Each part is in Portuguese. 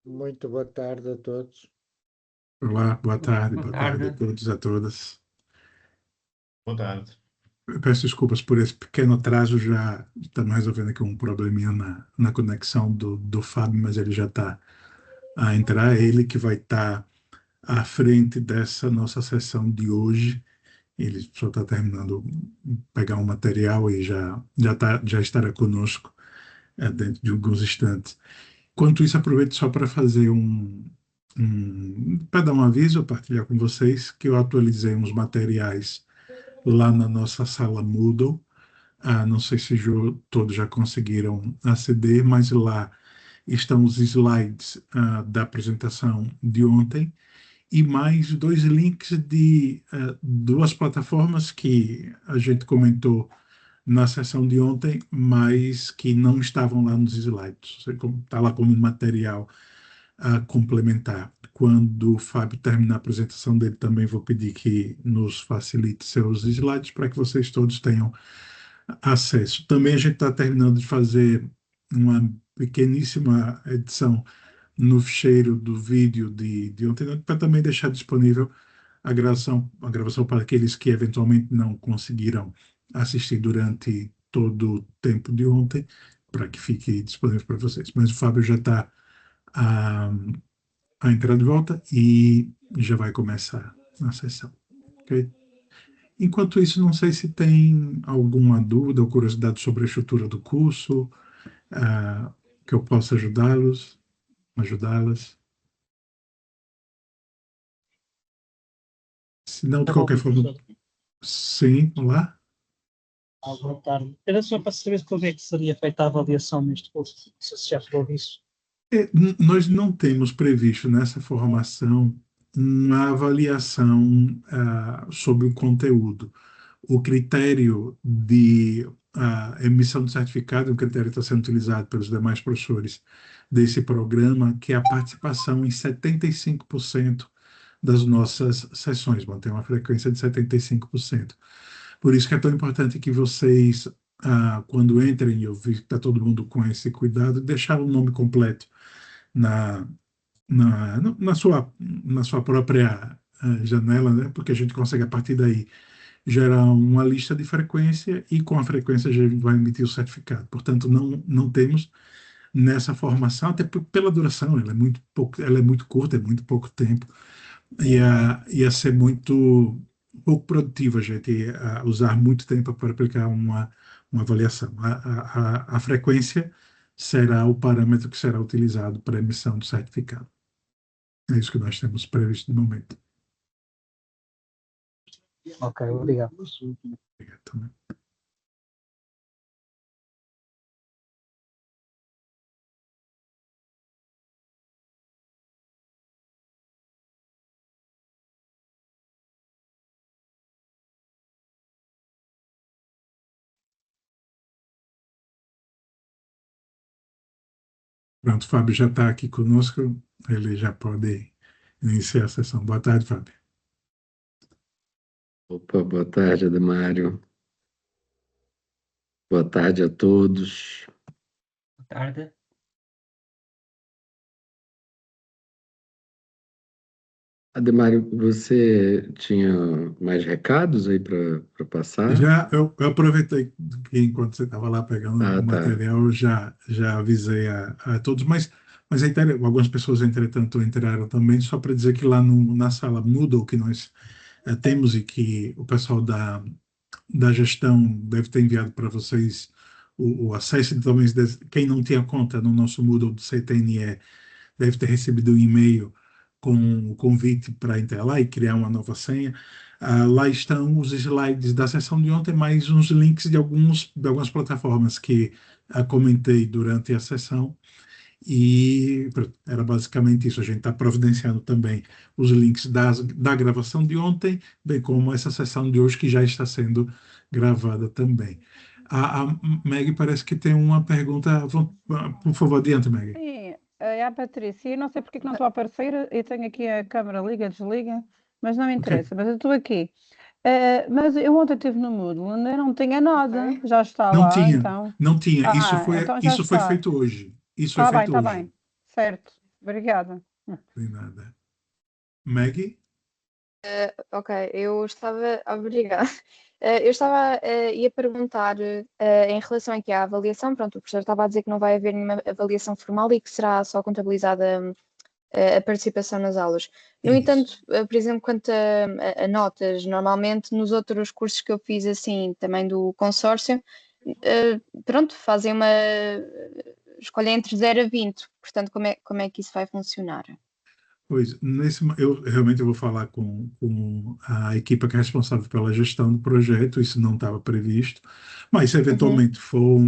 Muito boa tarde a todos. Olá, boa tarde Boa a tarde. todos e a todas. Boa tarde. Eu peço desculpas por esse pequeno atraso, já estamos resolvendo aqui um probleminha na conexão do Fábio, mas ele já está a entrar. É ele que vai estar à frente dessa nossa sessão de hoje. Ele só está terminando de pegar um material e já estará conosco dentro de alguns instantes. Enquanto isso, aproveito só para fazer para dar um aviso, partilhar com vocês que eu atualizei uns materiais lá na nossa sala Moodle. Não sei se todos já conseguiram aceder, mas lá estão os slides da apresentação de ontem e mais 2 links de 2 plataformas que a gente comentou na sessão de ontem, mas que não estavam lá nos slides. Está lá como material a complementar. Quando o Fábio terminar a apresentação dele, também vou pedir que nos facilite seus slides para que vocês todos tenham acesso. Também a gente está terminando de fazer uma pequeníssima edição no ficheiro do vídeo de ontem, para também deixar disponível a gravação para aqueles que eventualmente não conseguiram assistir durante todo o tempo de ontem, para que fique disponível para vocês. Mas o Fábio já está a entrar de volta e já vai começar a sessão. Ok? Enquanto isso, não sei se tem alguma dúvida ou curiosidade sobre a estrutura do curso, que eu possa ajudá-las. Se não, de Tá bom, qualquer forma, professor. sim, olá. Boa tarde. Era só para saber como é que seria feita a avaliação neste curso, não sei se já falou disso. Nós não temos previsto nessa formação uma avaliação sobre o conteúdo. O critério de emissão de certificado, o critério que está sendo utilizado pelos demais professores desse programa, que é a participação em 75% das nossas sessões, manter uma frequência de 75%. Por isso que é tão importante que vocês, quando entrem, eu vi que está todo mundo com esse cuidado, deixar o nome completo na, na sua própria janela, né? Porque a gente consegue, a partir daí, gerar uma lista de frequência e com a frequência a gente vai emitir o certificado. Portanto, não temos nessa formação, até pela duração, ela é muito curta, é muito pouco tempo, ia ser muito pouco produtivo a gente usar muito tempo para aplicar uma avaliação. A frequência será o parâmetro que será utilizado para a emissão do certificado. É isso que nós temos previsto no momento. Ok, obrigado. Obrigado também. Pronto, o Fábio já está aqui conosco, ele já pode iniciar a sessão. Boa tarde, Fábio. Opa, boa tarde, Ademário. Boa tarde a todos. Boa tarde. Ademário, você tinha mais recados aí para passar? Já eu aproveitei que enquanto você estava lá pegando o Tá. material, eu já avisei a todos, mas algumas pessoas, entretanto, entraram também, só para dizer que lá na sala Moodle que nós temos e que o pessoal da gestão deve ter enviado para vocês o acesso, então, quem não tinha conta no nosso Moodle do CTNE deve ter recebido um e-mail com o convite para entrar lá e criar uma nova senha. Lá estão os slides da sessão de ontem, mais uns links de algumas plataformas que comentei durante a sessão. E era basicamente isso. A gente está providenciando também os links da gravação de ontem, bem como essa sessão de hoje que já está sendo gravada também. A Meg parece que tem uma pergunta. Por favor, adiante, Meg. Sim, é a Patrícia. Eu não sei porque que não estou a aparecer. Eu tenho aqui a câmera liga, desliga, mas não interessa. Mas eu estou aqui. Mas eu ontem estive no Moodle, ainda não tinha nada, Ok. já está Não lá, tinha, então. não tinha. Então já Isso foi está. feito hoje. Isso foi Está feito bem, hoje. certo, obrigada. De nada. Maggie? Ok, eu estava. Obrigada. Eu estava. Ia perguntar em relação aqui à avaliação. Pronto, o professor estava a dizer que não vai haver nenhuma avaliação formal e que será só contabilizada a participação nas aulas. No Isso. entanto, por exemplo, quanto a notas, normalmente nos outros cursos que eu fiz assim, também do consórcio, pronto, fazem uma escolha entre 0 a 20. Portanto, como é que isso vai funcionar? Pois, eu realmente vou falar com a equipe que é responsável pela gestão do projeto, isso não estava previsto, mas se Uhum, eventualmente for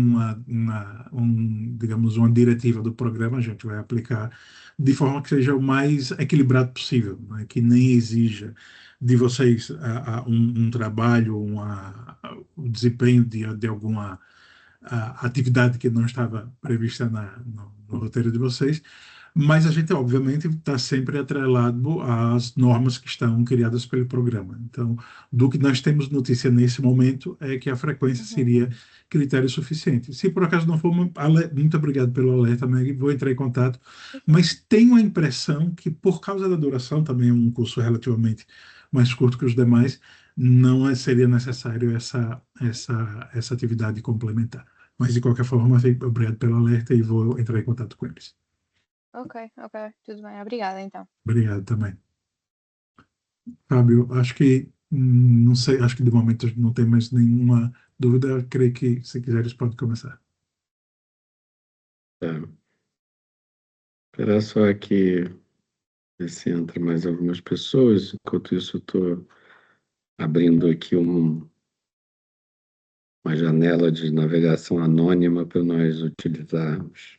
digamos, uma diretiva do programa, a gente vai aplicar de forma que seja o mais equilibrado possível, né? Que nem exija de vocês um trabalho, o desempenho de alguma atividade que não estava prevista no roteiro de vocês, mas a gente, obviamente, está sempre atrelado às normas que estão criadas pelo programa. Então, do que nós temos notícia nesse momento é que a frequência uhum. seria critério suficiente. Se por acaso não for, muito obrigado pelo alerta, Meg, vou entrar em contato, mas tenho a impressão que, por causa da duração, também é um curso relativamente mais curto que os demais, não seria necessário essa atividade complementar. Mas, de qualquer forma, obrigado pelo alerta e vou entrar em contato com eles. Ok, tudo bem. Obrigada, então. Obrigado também. Fábio, acho que, não sei, acho que de momento não tem mais nenhuma dúvida. Creio que, se quiseres, pode começar. Tá. Espera só aqui ver se entra mais algumas pessoas. Enquanto isso, eu estou abrindo aqui uma janela de navegação anônima para nós utilizarmos.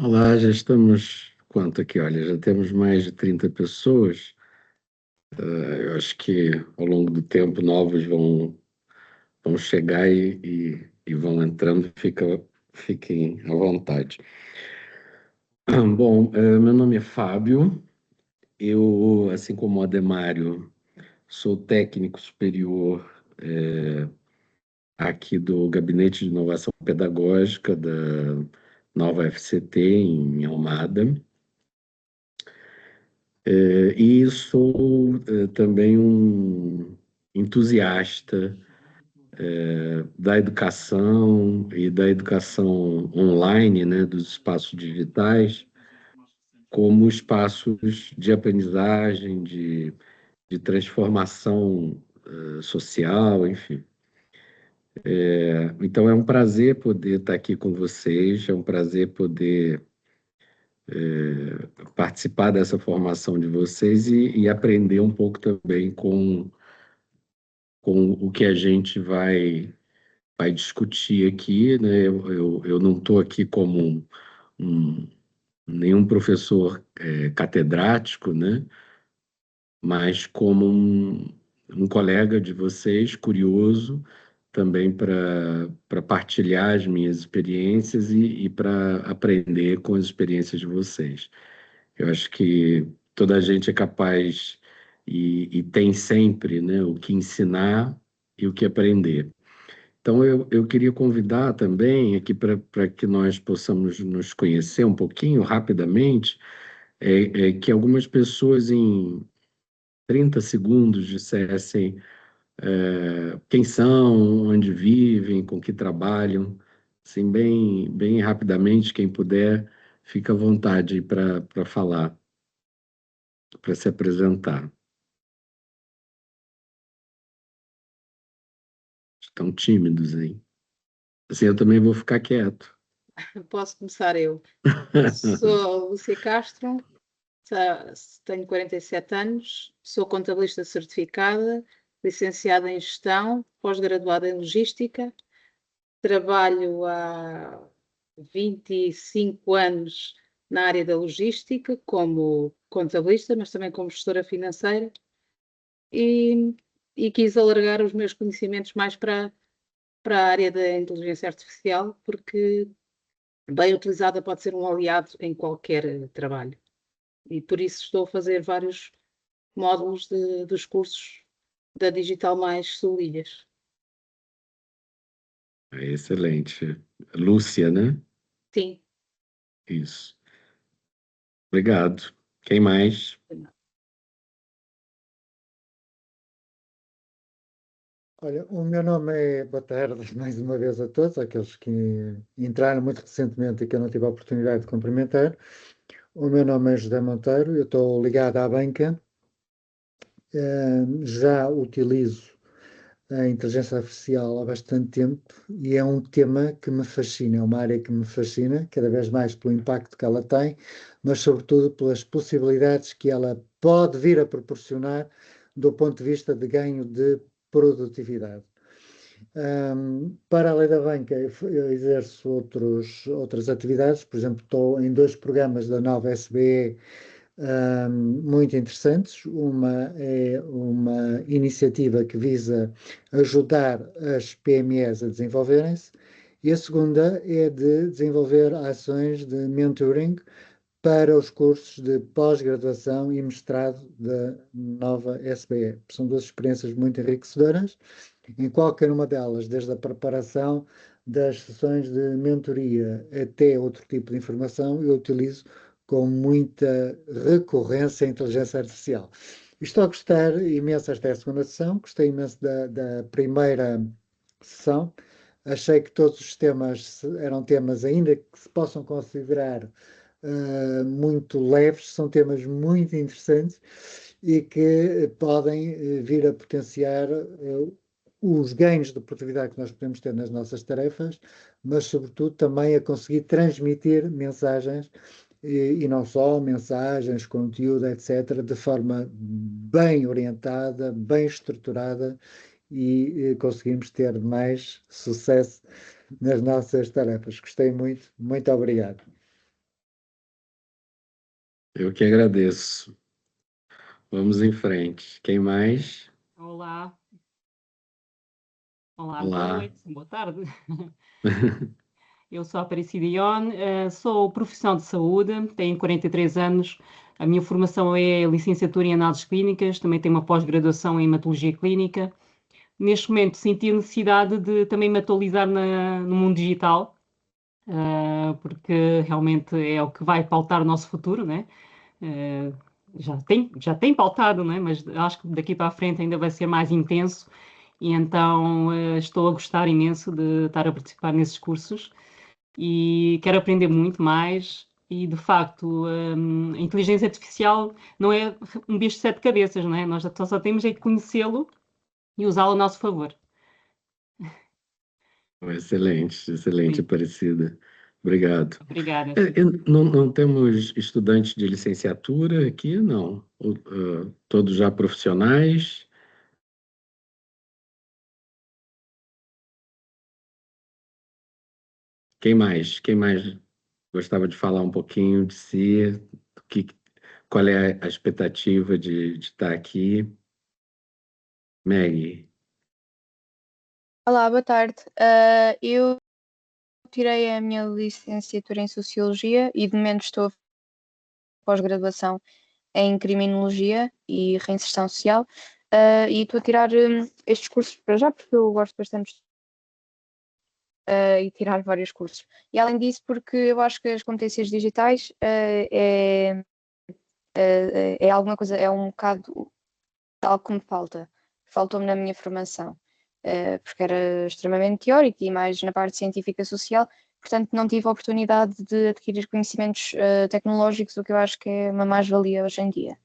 Olá, já estamos. Quanto aqui? Olha, já temos mais de 30 pessoas. Eu acho que ao longo do tempo novos vão chegar e vão entrando. Fiquem à vontade. Bom, meu nome é Fábio. Eu, assim como o Ademário, sou técnico superior aqui do Gabinete de Inovação Pedagógica da Nova FCT em Almada. E sou também um entusiasta da educação e da educação online, né, dos espaços digitais, como espaços de aprendizagem, de transformação social, enfim. Então é um prazer poder estar aqui com vocês, é um prazer poder participar dessa formação de vocês e aprender um pouco também com o que a gente vai discutir aqui, né? Eu não estou aqui como nenhum professor catedrático, né? Mas como um colega de vocês, curioso, também para partilhar as minhas experiências e para aprender com as experiências de vocês. Eu acho que toda a gente é capaz e tem sempre, né, o que ensinar e o que aprender. Então, eu queria convidar também aqui para que nós possamos nos conhecer um pouquinho rapidamente, que algumas pessoas em 30 segundos dissessem quem são, onde vivem, com que trabalham, assim, bem rapidamente, quem puder, fica à vontade para falar, para se apresentar. Estão tímidos, hein? Assim, eu também vou ficar quieto. Posso começar eu. Sou Lúcia Castro, tenho 47 anos, sou contabilista certificada, licenciada em gestão, pós-graduada em logística, trabalho há 25 anos na área da logística como contabilista, mas também como gestora financeira e quis alargar os meus conhecimentos mais para a área da inteligência artificial, porque bem utilizada pode ser um aliado em qualquer trabalho. E por isso estou a fazer vários módulos dos cursos da Digital Mais Solilhas. Excelente. Lúcia, né? Sim. Isso. Obrigado. Quem mais? Olha, o meu nome é, boa tarde mais uma vez a todos, aqueles que entraram muito recentemente e que eu não tive a oportunidade de cumprimentar. O meu nome é José Monteiro, eu estou ligado à banca, já utilizo a inteligência artificial há bastante tempo e é um tema que me fascina, é uma área que me fascina, cada vez mais pelo impacto que ela tem, mas sobretudo pelas possibilidades que ela pode vir a proporcionar do ponto de vista de ganho de produtividade. Para além da banca, eu exerço outras atividades, por exemplo, estou em 2 programas da nova SBE muito interessantes. Uma é uma iniciativa que visa ajudar as PMEs a desenvolverem-se, e a segunda é de desenvolver ações de mentoring para os cursos de pós-graduação e mestrado da nova SBE. São 2 experiências muito enriquecedoras. Em qualquer uma delas, desde a preparação das sessões de mentoria até outro tipo de informação, eu utilizo com muita recorrência a inteligência artificial. Estou a gostar imenso, esta é a segunda sessão, gostei imenso da primeira sessão, achei que todos os temas eram temas ainda que se possam considerar muito leves, são temas muito interessantes e que podem vir a potenciar os ganhos de produtividade que nós podemos ter nas nossas tarefas, mas sobretudo também a conseguir transmitir mensagens e não só mensagens, conteúdo, etc., de forma bem orientada, bem estruturada e conseguimos ter mais sucesso nas nossas tarefas. Gostei muito, muito obrigado. Eu que agradeço. Vamos em frente. Quem mais? Olá. Olá, boa Olá. noite, boa tarde. Eu sou a Aparecida Ione, sou profissional de saúde, tenho 43 anos. A minha formação é licenciatura em análises clínicas, também tenho uma pós-graduação em hematologia clínica. Neste momento senti a necessidade de também me atualizar no mundo digital, porque realmente é o que vai pautar o nosso futuro, né? Já tem pautado, né? Mas acho que daqui para a frente ainda vai ser mais intenso e então estou a gostar imenso de estar a participar nesses cursos e quero aprender muito mais e de facto a inteligência artificial não é um bicho de 7 cabeças, não é? Nós só temos é que conhecê-lo e usá-lo a nosso favor. Excelente, excelente, Sim. Aparecida. Obrigado. Obrigada. Não temos estudantes de licenciatura aqui, não. Todos já profissionais? Quem mais? Quem mais gostava de falar um pouquinho de si? Que, qual é a expectativa de estar aqui? Maggie. Olá, boa tarde. Eu tirei a minha licenciatura em Sociologia e de momento estou a pós-graduação em Criminologia e Reinserção Social. E estou a tirar estes cursos para já porque eu gosto bastante de e tirar vários cursos. E além disso, porque eu acho que as competências digitais é alguma coisa, é um bocado algo que me faltou-me na minha formação, porque era extremamente teórico e mais na parte científica social, portanto não tive a oportunidade de adquirir conhecimentos tecnológicos, o que eu acho que é uma mais-valia hoje em dia.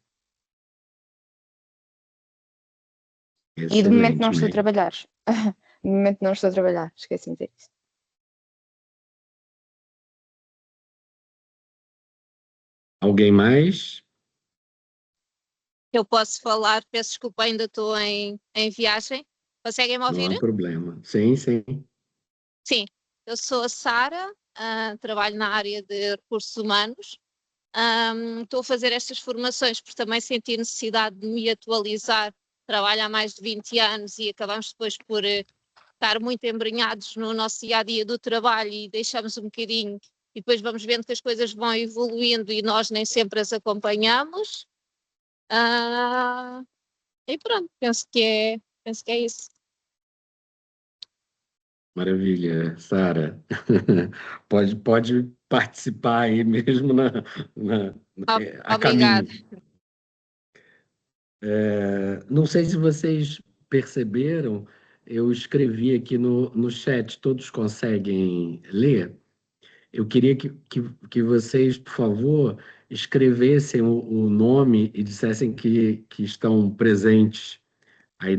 E de momento não estou a Maggie. trabalhar. De momento não estou a trabalhar, esqueci de dizer isso. Alguém mais? Eu posso falar, peço desculpa, ainda estou em viagem. Conseguem me Não ouvir? há problema. Sim, sim. Sim, eu sou a Sara, trabalho na área de recursos humanos. Estou a fazer estas formações porque também senti necessidade de me atualizar. Trabalho há mais de 20 anos e acabamos depois por estar muito embrenhados no nosso dia-a-dia do trabalho e deixamos um bocadinho e depois vamos vendo que as coisas vão evoluindo e nós nem sempre as acompanhamos. E pronto, penso que é isso. Maravilha, Sara. Pode participar aí mesmo a Obrigada. caminho. Não sei se vocês perceberam, eu escrevi aqui no chat, todos conseguem ler? Eu queria que vocês, por favor, escrevessem o nome e dissessem que estão presentes aí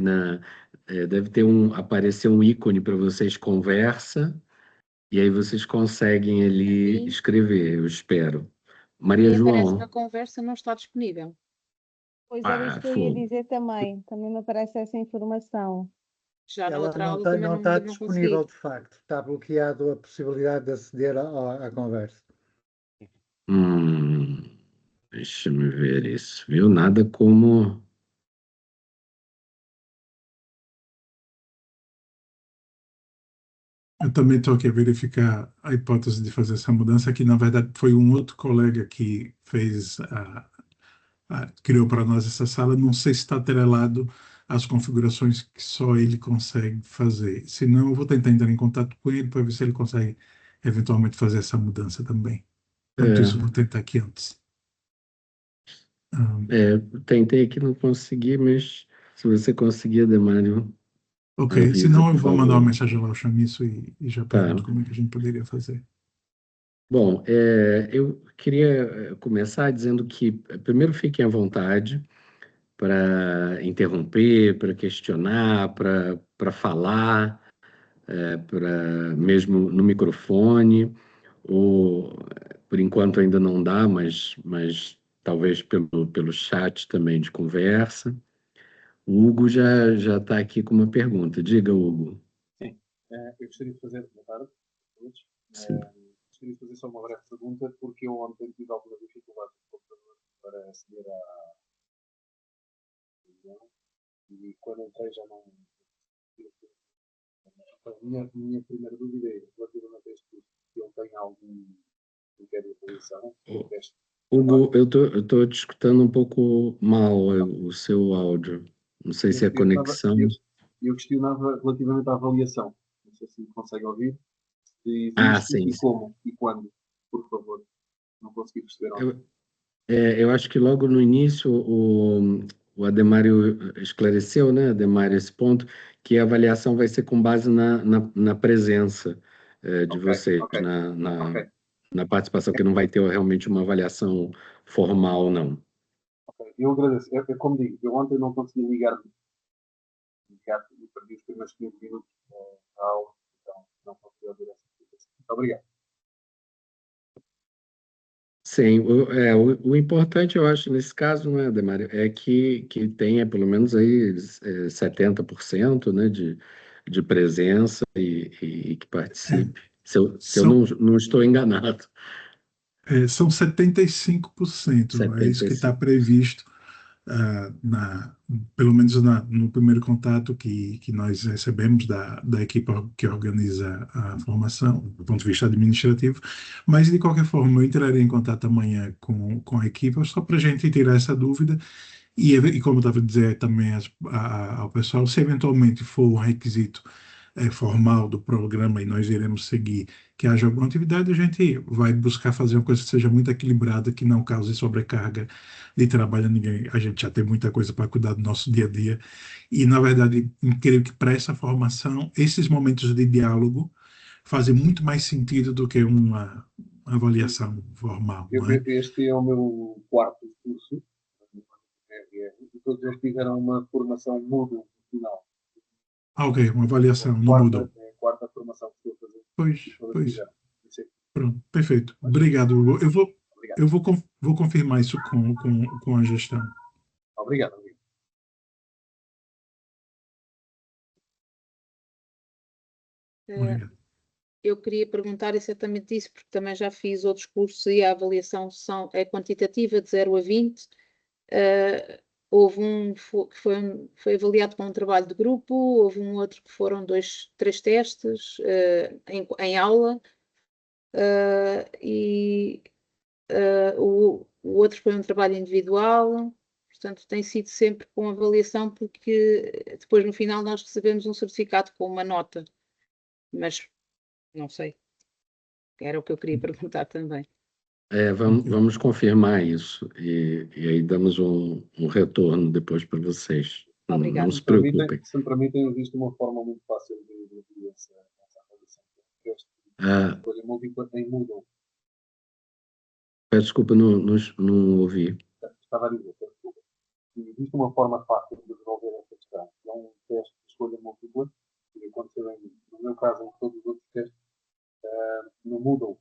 deve aparecer um ícone para vocês, conversa, e aí vocês conseguem ali Sim. escrever, eu espero. Maria E aparece João. na conversa, não está disponível. Pois era isso que eu ia Fogo. dizer também. Também me aparece essa informação. Já na Ela outra não aula está, também não está não disponível consegui. de facto. Está bloqueado a possibilidade de aceder à conversa. Deixa-me ver isso, viu? Nada como... Eu também estou aqui a verificar a hipótese de fazer essa mudança, que na verdade foi um outro colega que fez, criou para nós essa sala. Não sei se está atrelado às configurações que só ele consegue fazer. Se não, eu vou tentar entrar em contato com ele para ver se ele consegue eventualmente fazer essa mudança também. Enquanto isso, eu vou tentar aqui antes. Tentei aqui, não consegui, mas se você conseguir, Demário, Ok, avisa, senão eu por vou mandar uma favor. mensagem lá ao Chamisso e já Tá. pergunto como é que a gente poderia fazer. Bom, eu queria começar dizendo que, primeiro, fiquem à vontade para interromper, para questionar, para falar, mesmo no microfone, ou por enquanto ainda não dá, mas talvez pelo chat também de conversa. O Hugo já está aqui com uma pergunta. Diga, Hugo. Sim, eu gostaria de fazer, boa tarde a todos. Sim. Gostaria de fazer só uma breve pergunta, porque eu ontem tive alguma dificuldade no computador para aceder à reunião e quando entrei já não. A minha primeira dúvida é relativamente a este curso, se ele tem algum critério de avaliação, teste. Hugo, eu estou te escutando um pouco mal o seu áudio. Não sei se é a conexão. Eu questionava relativamente à avaliação. Não sei se me consegue ouvir. Sim. E como e quando, por favor. Não consegui perceber. Eu acho que logo no início o Ademário esclareceu, né, Ademário, esse ponto, que a avaliação vai ser com base na presença de vocês, na participação, que não vai ter realmente uma avaliação formal, não. Eu agradeço. Como digo, eu ontem não consegui ligar e perdi os primeiros 15 minutos da aula, então não consegui ouvir essa explicação. Muito obrigado. Sim, o importante, eu acho, nesse caso, não é, Ademário, é que tenha pelo menos aí 70%, né, de presença e que participe. Se eu não estou enganado. São 75%, é isso que está previsto pelo menos no primeiro contato que nós recebemos da equipa que organiza a formação, do ponto de vista administrativo, mas de qualquer forma eu entrarei em contato amanhã com a equipa só para a gente tirar essa dúvida e como eu estava a dizer também ao pessoal, se eventualmente for um requisito formal do programa e nós iremos seguir, que haja alguma atividade, a gente vai buscar fazer uma coisa que seja muito equilibrada, que não cause sobrecarga de trabalho a ninguém. A gente já tem muita coisa para cuidar do nosso dia a dia. E, na verdade, creio que para essa formação, esses momentos de diálogo fazem muito mais sentido do que uma avaliação formal. Não é? Este é o meu quarto curso, e todos eles tiveram uma formação Moodle no final. Ok, uma avaliação no Moodle. É a quarta formação que estou a fazer. Pois. Pronto, perfeito. Obrigado, Hugo. Vou confirmar isso com a gestão. Obrigado. Obrigado. Eu queria perguntar exatamente isso, porque também já fiz outros cursos e a avaliação é quantitativa, de 0 a 20. Houve um que foi avaliado com um trabalho de grupo, houve um outro que foram 2, 3 testes em aula, e o outro foi um trabalho individual. Portanto, tem sido sempre com avaliação, porque depois no final nós recebemos um certificado com uma nota, mas não sei. Era o que eu queria perguntar também. Vamos confirmar isso e aí damos um retorno depois para vocês. Obrigada. Não se preocupem. Se me permitem, existe uma forma muito fácil de essa avaliação. Escolha múltipla em Moodle. Peço desculpa, não ouvi. Estava a dizer, desculpa. Existe uma forma fácil de resolver esta questão. É um teste de escolha múltipla, que aconteceu no meu caso em todos os outros testes, no Moodle.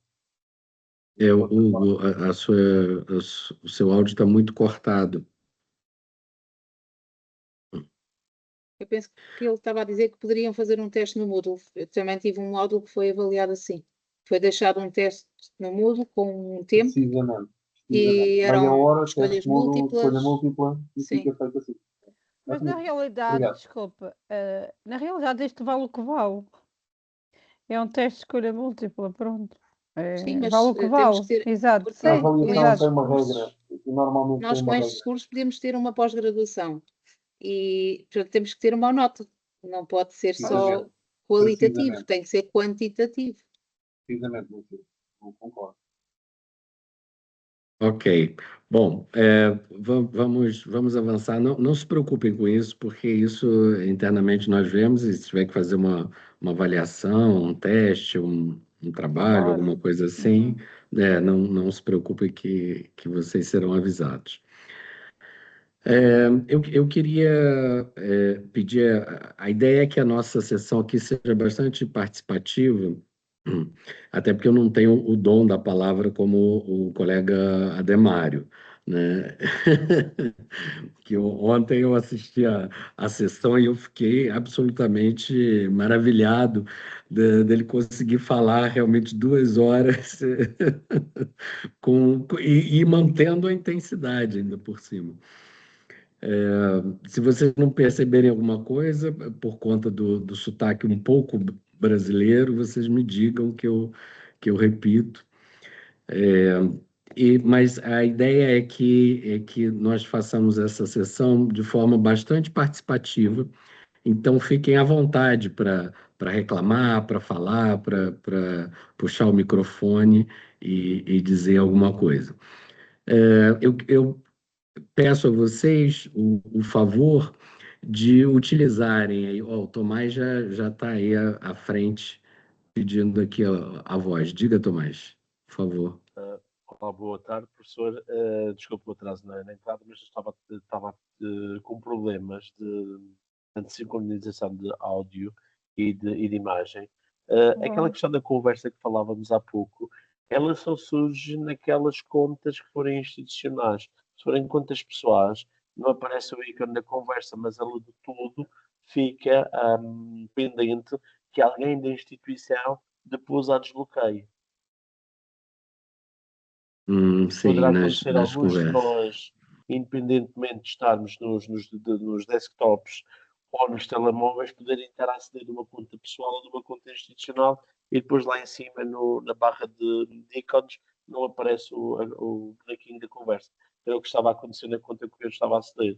Hugo, o seu áudio está muito cortado. Eu penso que ele estava a dizer que poderiam fazer um teste no Moodle. Eu também tive um módulo que foi avaliado assim. Foi deixado um teste no Moodle com um tempo. Precisamente. E eram meia hora, escolhas múltiplas. Escolha múltipla e Sim. fica feito assim. Mas na realidade, Obrigado. desculpa, na realidade isto vale o que vale. É um teste de escolha múltipla, pronto. Sim, mas vale o que temos vale. que ter, Exato, porque sim, A avaliação exato. tem uma regra. Normalmente nós tem com uma estes regra. cursos podemos ter uma pós-graduação e, portanto, temos que ter uma nota. Não pode ser só qualitativo, tem que ser quantitativo. Precisamente, não concordo. Ok. Bom, vamos avançar. Não se preocupem com isso, porque isso internamente nós vemos, e se tiver que fazer uma avaliação, um teste, um trabalho, alguma coisa assim, não se preocupem que vocês serão avisados. Eu queria pedir, a ideia é que a nossa sessão aqui seja bastante participativa, até porque eu não tenho o dom da palavra como o colega Ademário, né? Ontem eu assisti a sessão e eu fiquei absolutamente maravilhado dele conseguir falar realmente 2 horas e mantendo a intensidade ainda por cima. Se vocês não perceberem alguma coisa, por conta do sotaque um pouco brasileiro, vocês me digam que eu repito. Mas a ideia é que nós façamos essa sessão de forma bastante participativa, então fiquem à vontade para reclamar, para falar, para puxar o microfone e dizer alguma coisa. Eu peço a vocês o favor de utilizarem aí, o Tomás já está aí à frente pedindo aqui a voz. Diga, Tomás, por favor. Olá, boa tarde, professor. Desculpe o atraso na entrada, mas estava com problemas de sincronização de áudio e de imagem. Aquela questão da conversa que falávamos há pouco, ela só surge naquelas contas que forem institucionais. Se forem contas pessoais, não aparece o ícone da conversa, mas ela de tudo fica pendente que alguém da instituição depois a desbloqueie. Sim, Poderá nas acontecer alguns de conversas. nós independentemente de estarmos nos desktops ou nos telemóveis, poderem estar a aceder de uma conta pessoal ou de uma conta institucional e depois lá em cima, na barra de ícones, não aparece o bonequinho da conversa. Era o que estava a acontecer na conta que eu estava a aceder.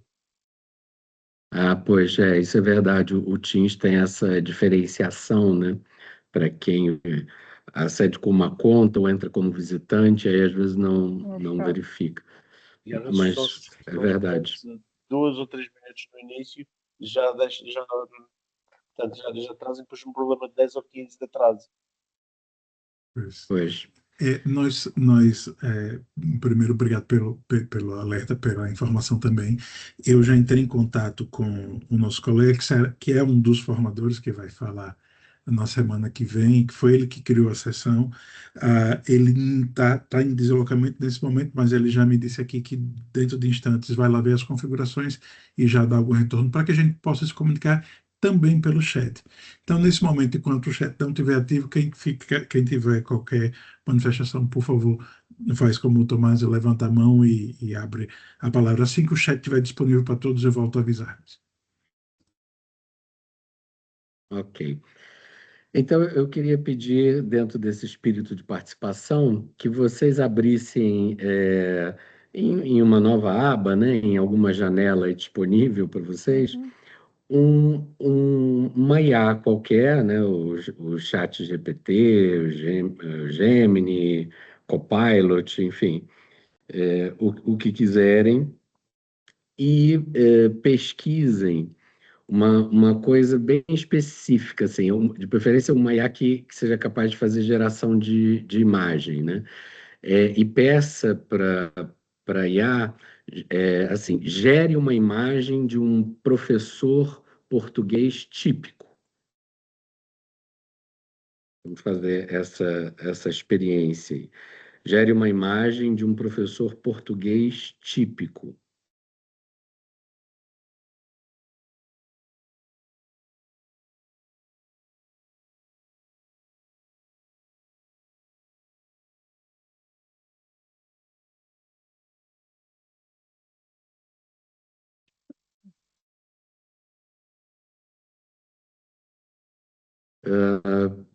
Pois isso é verdade. O Teams tem essa diferenciação, né? Para quem acede com uma conta ou entra como visitante, aí às vezes não verifica. E às vezes Mas é verdade. 2 ou 3 minutos no início portanto, já trazem depois um problema de 10 ou 15 de atraso. Pois. Primeiro, obrigado pelo alerta, pela informação também. Eu já entrei em contato com o nosso colega, que é um dos formadores que vai falar na semana que vem, que foi ele que criou a sessão. Ele está em deslocamento nesse momento, mas ele já me disse aqui que dentro de instantes vai lá ver as configurações e já dar algum retorno para que a gente possa se comunicar também pelo chat. Então, nesse momento, enquanto o chat não estiver ativo, quem tiver qualquer manifestação, por favor, faz como o Tomás, levanta a mão e abre a palavra. Assim que o chat estiver disponível para todos, eu volto a avisar. Ok. Então, eu queria pedir, dentro desse espírito de participação, que vocês abrissem em uma nova aba, né, em alguma janela disponível para vocês, uma IA qualquer, né, o chat GPT, o Gemini, Copilot, enfim, o que quiserem, e pesquisem uma coisa bem específica, assim, de preferência uma IA que seja capaz de fazer geração de imagem, né? E peça para a IA, assim, gere uma imagem de um professor português típico. Vamos fazer essa experiência. Gere uma imagem de um professor português típico.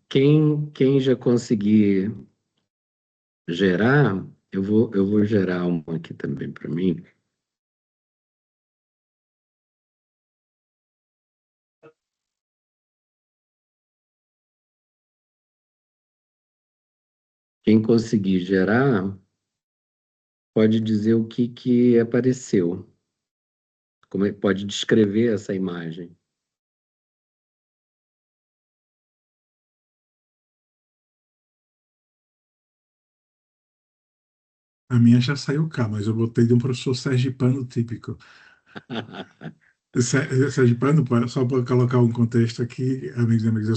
Quem já conseguir gerar, eu vou gerar uma aqui também para mim. Quem conseguir gerar, pode dizer o que apareceu. Como pode descrever essa imagem. A minha já saiu cá, mas eu botei de um professor sergipano típico. Sergipano, só para colocar um contexto aqui, amigos e amigas, eu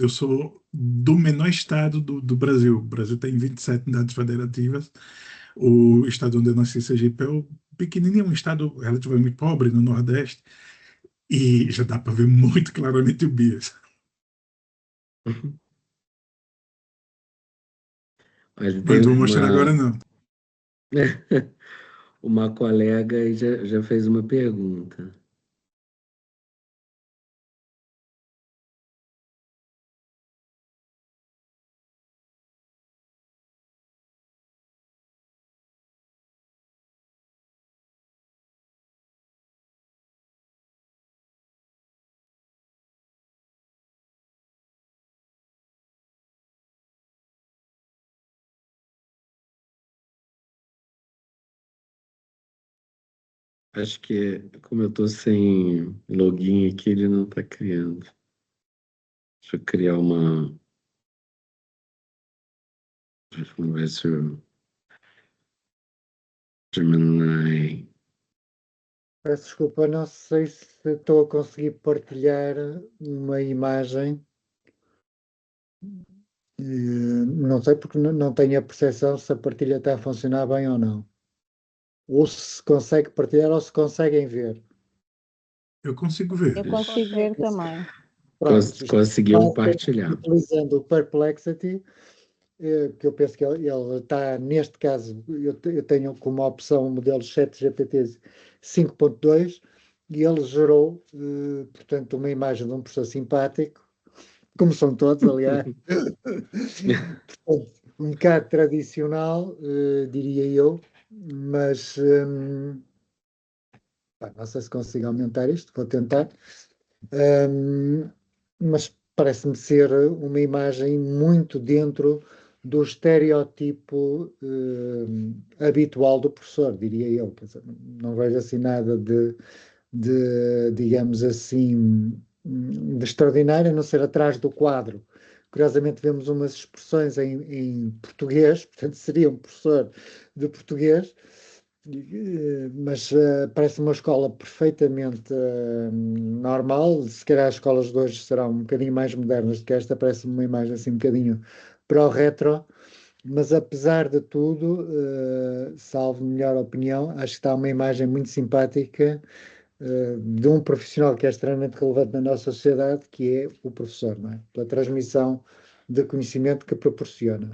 sou do menor estado do Brasil. O Brasil tem 27 unidades federativas. O estado onde eu nasci, Sergipe, é o pequenininho, um estado relativamente pobre no Nordeste. E já dá para ver muito claramente o bias. Mas Mas não vou mostrar agora, não. Uma colega já fez uma pergunta. Acho que, como eu estou sem login aqui, ele não está criando. Deixa eu criar uma... Vamos ver se o Gemini... Peço desculpa, não sei se estou a conseguir partilhar uma imagem. Não sei porque não tenho a percepção se a partilha está a funcionar bem ou não. Ou se consegue partilhar ou se conseguem ver. Eu consigo ver. Eu consigo ver também. Pronto, Conseguiu partilhar. utilizando o Perplexity, que eu penso que ele está, neste caso, eu tenho como opção o modelo ChatGPT 5.2 e ele gerou, portanto, uma imagem de um professor simpático, como são todos, aliás, portanto, um bocado tradicional, diria eu, mas não sei se consigo aumentar isto, vou tentar. Mas parece-me ser uma imagem muito dentro do estereótipo habitual do professor, diria eu. Quer dizer, não vejo assim nada digamos assim, de extraordinário, a não ser atrás do quadro. Curiosamente, vemos umas expressões em português, portanto, seria um professor de português, mas parece uma escola perfeitamente normal. Se calhar as escolas de hoje serão um bocadinho mais modernas do que esta, parece uma imagem assim um bocadinho para o retro, mas apesar de tudo, salvo melhor opinião, acho que está uma imagem muito simpática de um profissional que é extremamente relevante na nossa sociedade, que é o professor, não é? Pela transmissão de conhecimento que proporciona.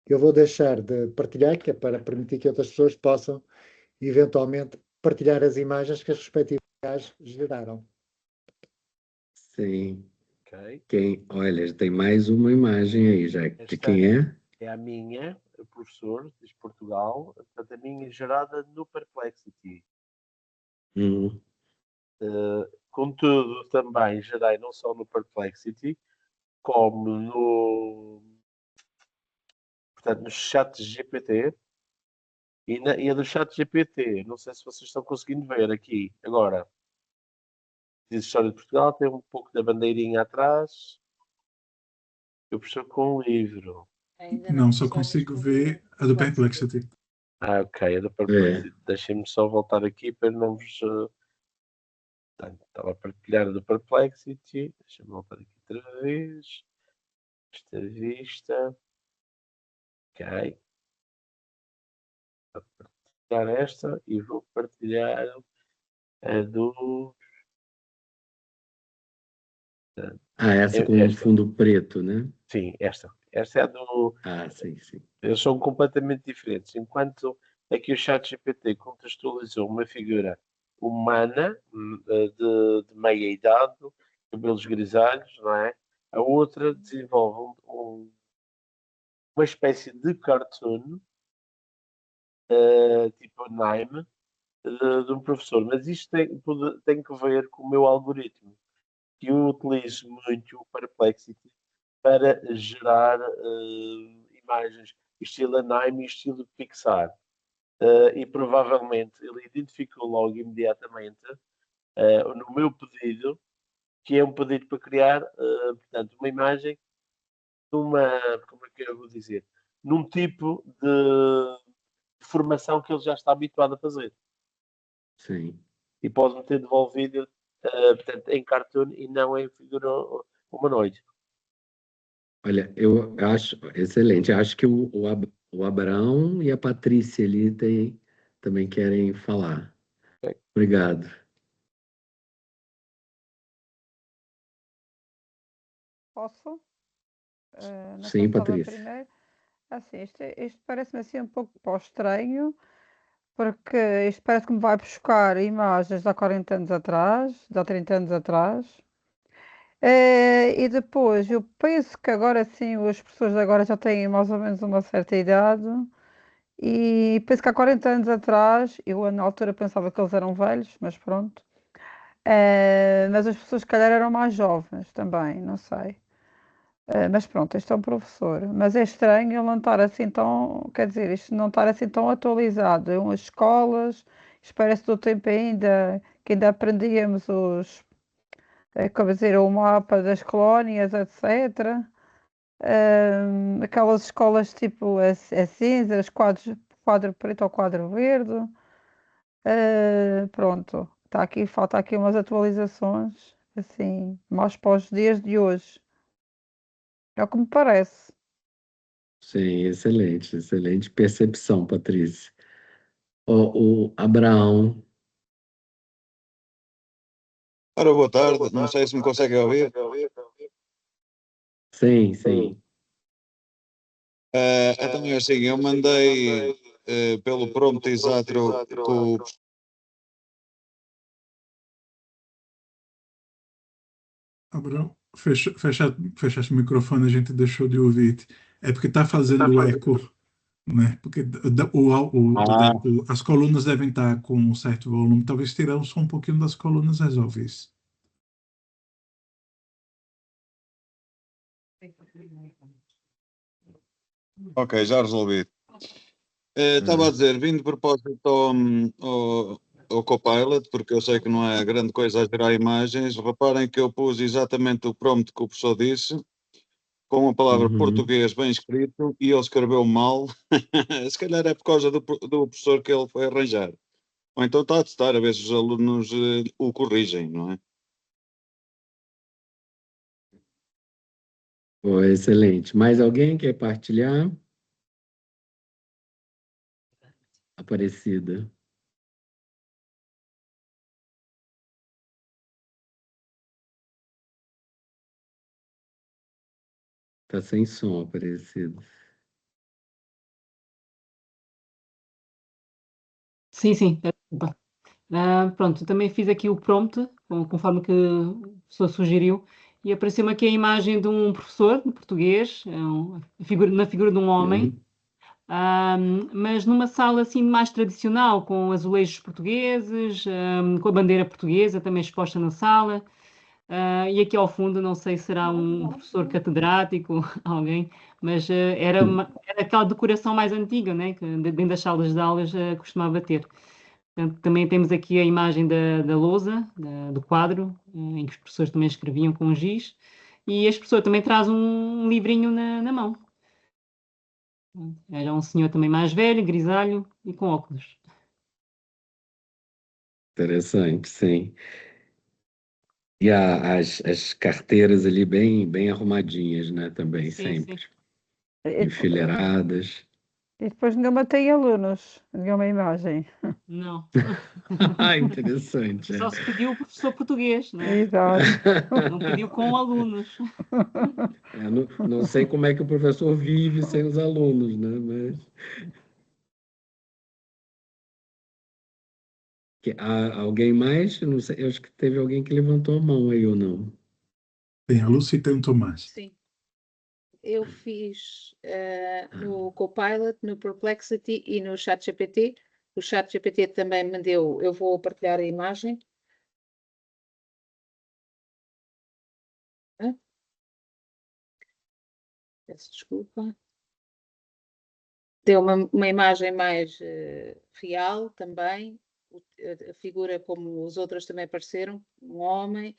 Eu vou deixar de partilhar, que é para permitir que outras pessoas possam eventualmente partilhar as imagens que as respectivas geraram. Sim. Ok. Olha, tem mais uma imagem aí já. De Esta quem é? é a minha, professor de Portugal, portanto, a minha gerada no Perplexity. Contudo, também gerei não só no Perplexity, como portanto, no chat GPT e a do chat GPT. Não sei se vocês estão conseguindo ver aqui. Agora, diz História de Portugal, tem um pouco da bandeirinha atrás. Eu professor com um livro. Não, só consigo ver a do Perplexity. Ok, a do Perplexity. Deixem-me só voltar aqui para não vos... Estava a partilhar a do Perplexity. Deixa-me voltar aqui outra vez. Esta vista. Ok. Vou partilhar esta e vou partilhar a do... Essa com um fundo preto, né? Sim, esta. Esta é a do... Sim, sim. Eles são completamente diferentes. Enquanto aqui o ChatGPT contextualizou uma figura humana, de meia idade, cabelos grisalhos, não é? A outra desenvolve uma espécie de cartoon, tipo anime, de um professor. Mas isto tem que ver com o meu algoritmo, que eu utilizo muito o Perplexity para gerar imagens estilo anime e estilo Pixar. E provavelmente ele identificou logo imediatamente no meu pedido, que é um pedido para criar, portanto, uma imagem como é que eu vou dizer, num tipo de formação que ele já está habituado a fazer. Sim. E pode-me ter devolvido, portanto, em cartoon e não em figura humanoide. Olha, eu acho excelente. Acho que o Abraão e a Patrícia ali também querem falar. Obrigado. Posso? Não Sim, sei se estava Patrícia. primeiro. Assim, isto parece-me assim um pouco estranho, porque isto parece que me vai buscar imagens de há 40 anos atrás, de há 30 anos atrás. E depois, eu penso que agora sim, as pessoas de agora já têm mais ou menos uma certa idade. E penso que há 40 anos atrás, eu na altura pensava que eles eram velhos, mas pronto. Mas as pessoas, se calhar, eram mais jovens também, não sei. Mas pronto, este é um professor. Mas é estranho ele não estar assim tão, quer dizer, isto não estar assim tão atualizado. As escolas, isto parece do tempo ainda, que ainda aprendíamos como dizer, o mapa das colónias, etc. Aquelas escolas tipo cinzas, quadro preto ou quadro verde. Pronto, falta aqui umas atualizações, assim, mais para os dias de hoje. É o que me parece. Sim, excelente, excelente percepção, Patrícia. O Abraão. Ora, boa tarde, não sei se me conseguem ouvir. Sim, sim. Então é assim, eu mandei pelo prompt exato com o Abraão, fechaste o microfone, a gente deixou de ouvir. É porque está fazendo eco, né? Porque as colunas devem estar com um certo volume. Talvez tirar só um pouquinho das colunas resolve isso. Ok, já resolvi. Estava a dizer, vim de propósito ao Copilot, porque eu sei que não é grande coisa a gerar imagens. Reparem que eu pus exatamente o prompt que o professor disse, com a palavra português bem escrito, e ele escreveu mal. Se calhar é por causa do professor que ele foi arranjar. Ou então está a testar, a ver se os alunos o corrigem, não é? Oh, excelente. Mais alguém quer partilhar? Aparecida. Tá sem som, Aparecida. Sim, sim. Desculpa. Pronto, também fiz aqui o prompt, conforme que o professor sugeriu, e apareceu-me aqui a imagem de um professor de português, na figura de um homem, mas numa sala assim mais tradicional, com azulejos portugueses, com a bandeira portuguesa também exposta na sala. E aqui ao fundo, não sei se será um professor catedrático, alguém, mas era aquela decoração mais antiga, né, que dentro das salas de aulas costumava ter. Portanto, também temos aqui a imagem da lousa, do quadro, em que os professores também escreviam com giz, e este professor também traz um livrinho na mão. Era um senhor também mais velho, grisalho e com óculos. Interessante, sim. E as carteiras ali bem arrumadinhas, né? Também, Sim, sempre. sim. Enfileiradas. E depois nenhuma tem alunos, nenhuma imagem. Não. Interessante. Só se pediu o professor português, né? Exato. Não pediu com alunos. Não sei como é que o professor vive sem os alunos, né? Mas há alguém mais? Eu não sei, eu acho que teve alguém que levantou a mão aí ou não. Tem a Lúcia e tem o Tomás. Sim. Eu fiz no Copilot, no Perplexity e no ChatGPT. O ChatGPT também me deu, eu vou partilhar a imagem. Peço desculpa. Deu uma imagem mais real também. A figura, como os outros também apareceram, um homem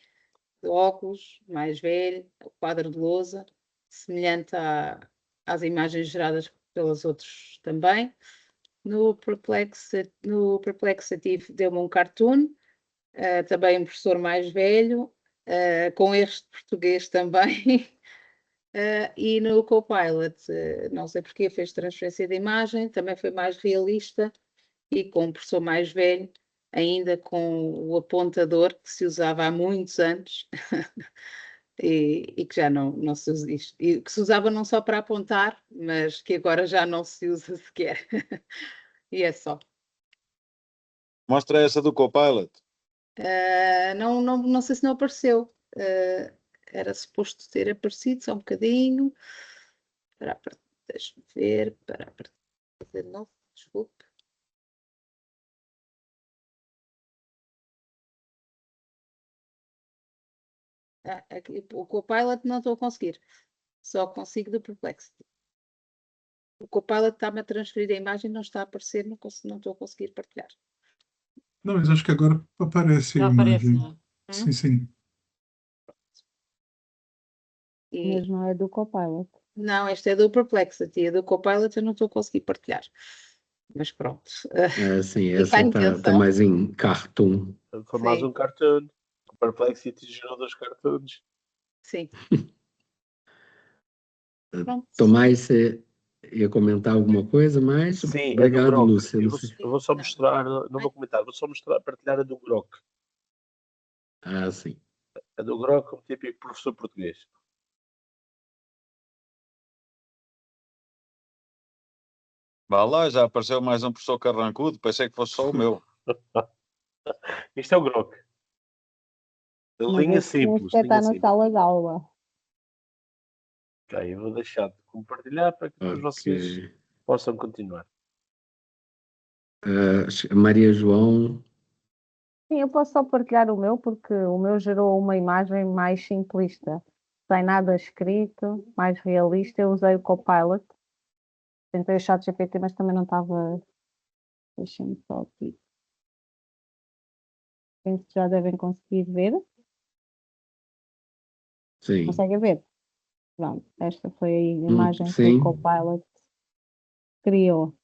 de óculos, mais velho, o quadro de lousa, semelhante às imagens geradas pelos outros também. No Perplexity deu-me um cartoon, também um professor mais velho, com erros de português também. E no Copilot, não sei porque, fez transferência de imagem, também foi mais realista e com um professor mais velho, ainda com o apontador que se usava há muitos anos e que já não se usa isto. E que se usava não só para apontar, mas que agora já não se usa sequer. E é só. Mostra essa do Copilot. Não sei se não apareceu. Era suposto ter aparecido só um bocadinho. Deixa-me ver. De novo, desculpe. Aqui, o Copilot não estou a conseguir. Só consigo do Perplexity. O Copilot está-me a transferir a imagem, não está a aparecer, não estou a conseguir partilhar. Não, mas acho que agora aparece a Já aparece, imagem. né? Sim, sim. Mas não é do Copilot. Não, este é do Perplexity. A do Copilot eu não estou a conseguir partilhar. Mas pronto. Sim, Fica a essa tá intenção. mais em cartoon. Foi mais Sim. um cartoon. O Perplexity gerou 2 cartoons. Sim. Pronto. Tomás, você ia comentar alguma coisa mais? Sim, Obrigado, é do Grok. Lúcia. Eu vou só mostrar, não vou comentar, vou só mostrar, partilhar a do Grok. Sim. A do Grok, como típico professor português. Vá lá, já apareceu mais um professor carrancudo, pensei que fosse só o meu. Isto é o Grok. Mas Linha esse senhor simples, sequer linha está na simples. sala de aula. Ok, eu vou deixar de compartilhar para que depois vocês Ok. possam continuar. Maria João, Sim, eu posso só partilhar o meu, porque o meu gerou uma imagem mais simplista. Sem nada escrito, mais realista. Eu usei o Copilot. Tentei o ChatGPT, mas também não estava. Deixa-me só aqui. Penso que já devem conseguir ver. sim. Conseguem ver? Pronto, esta foi a imagem que o Sim. Copilot criou,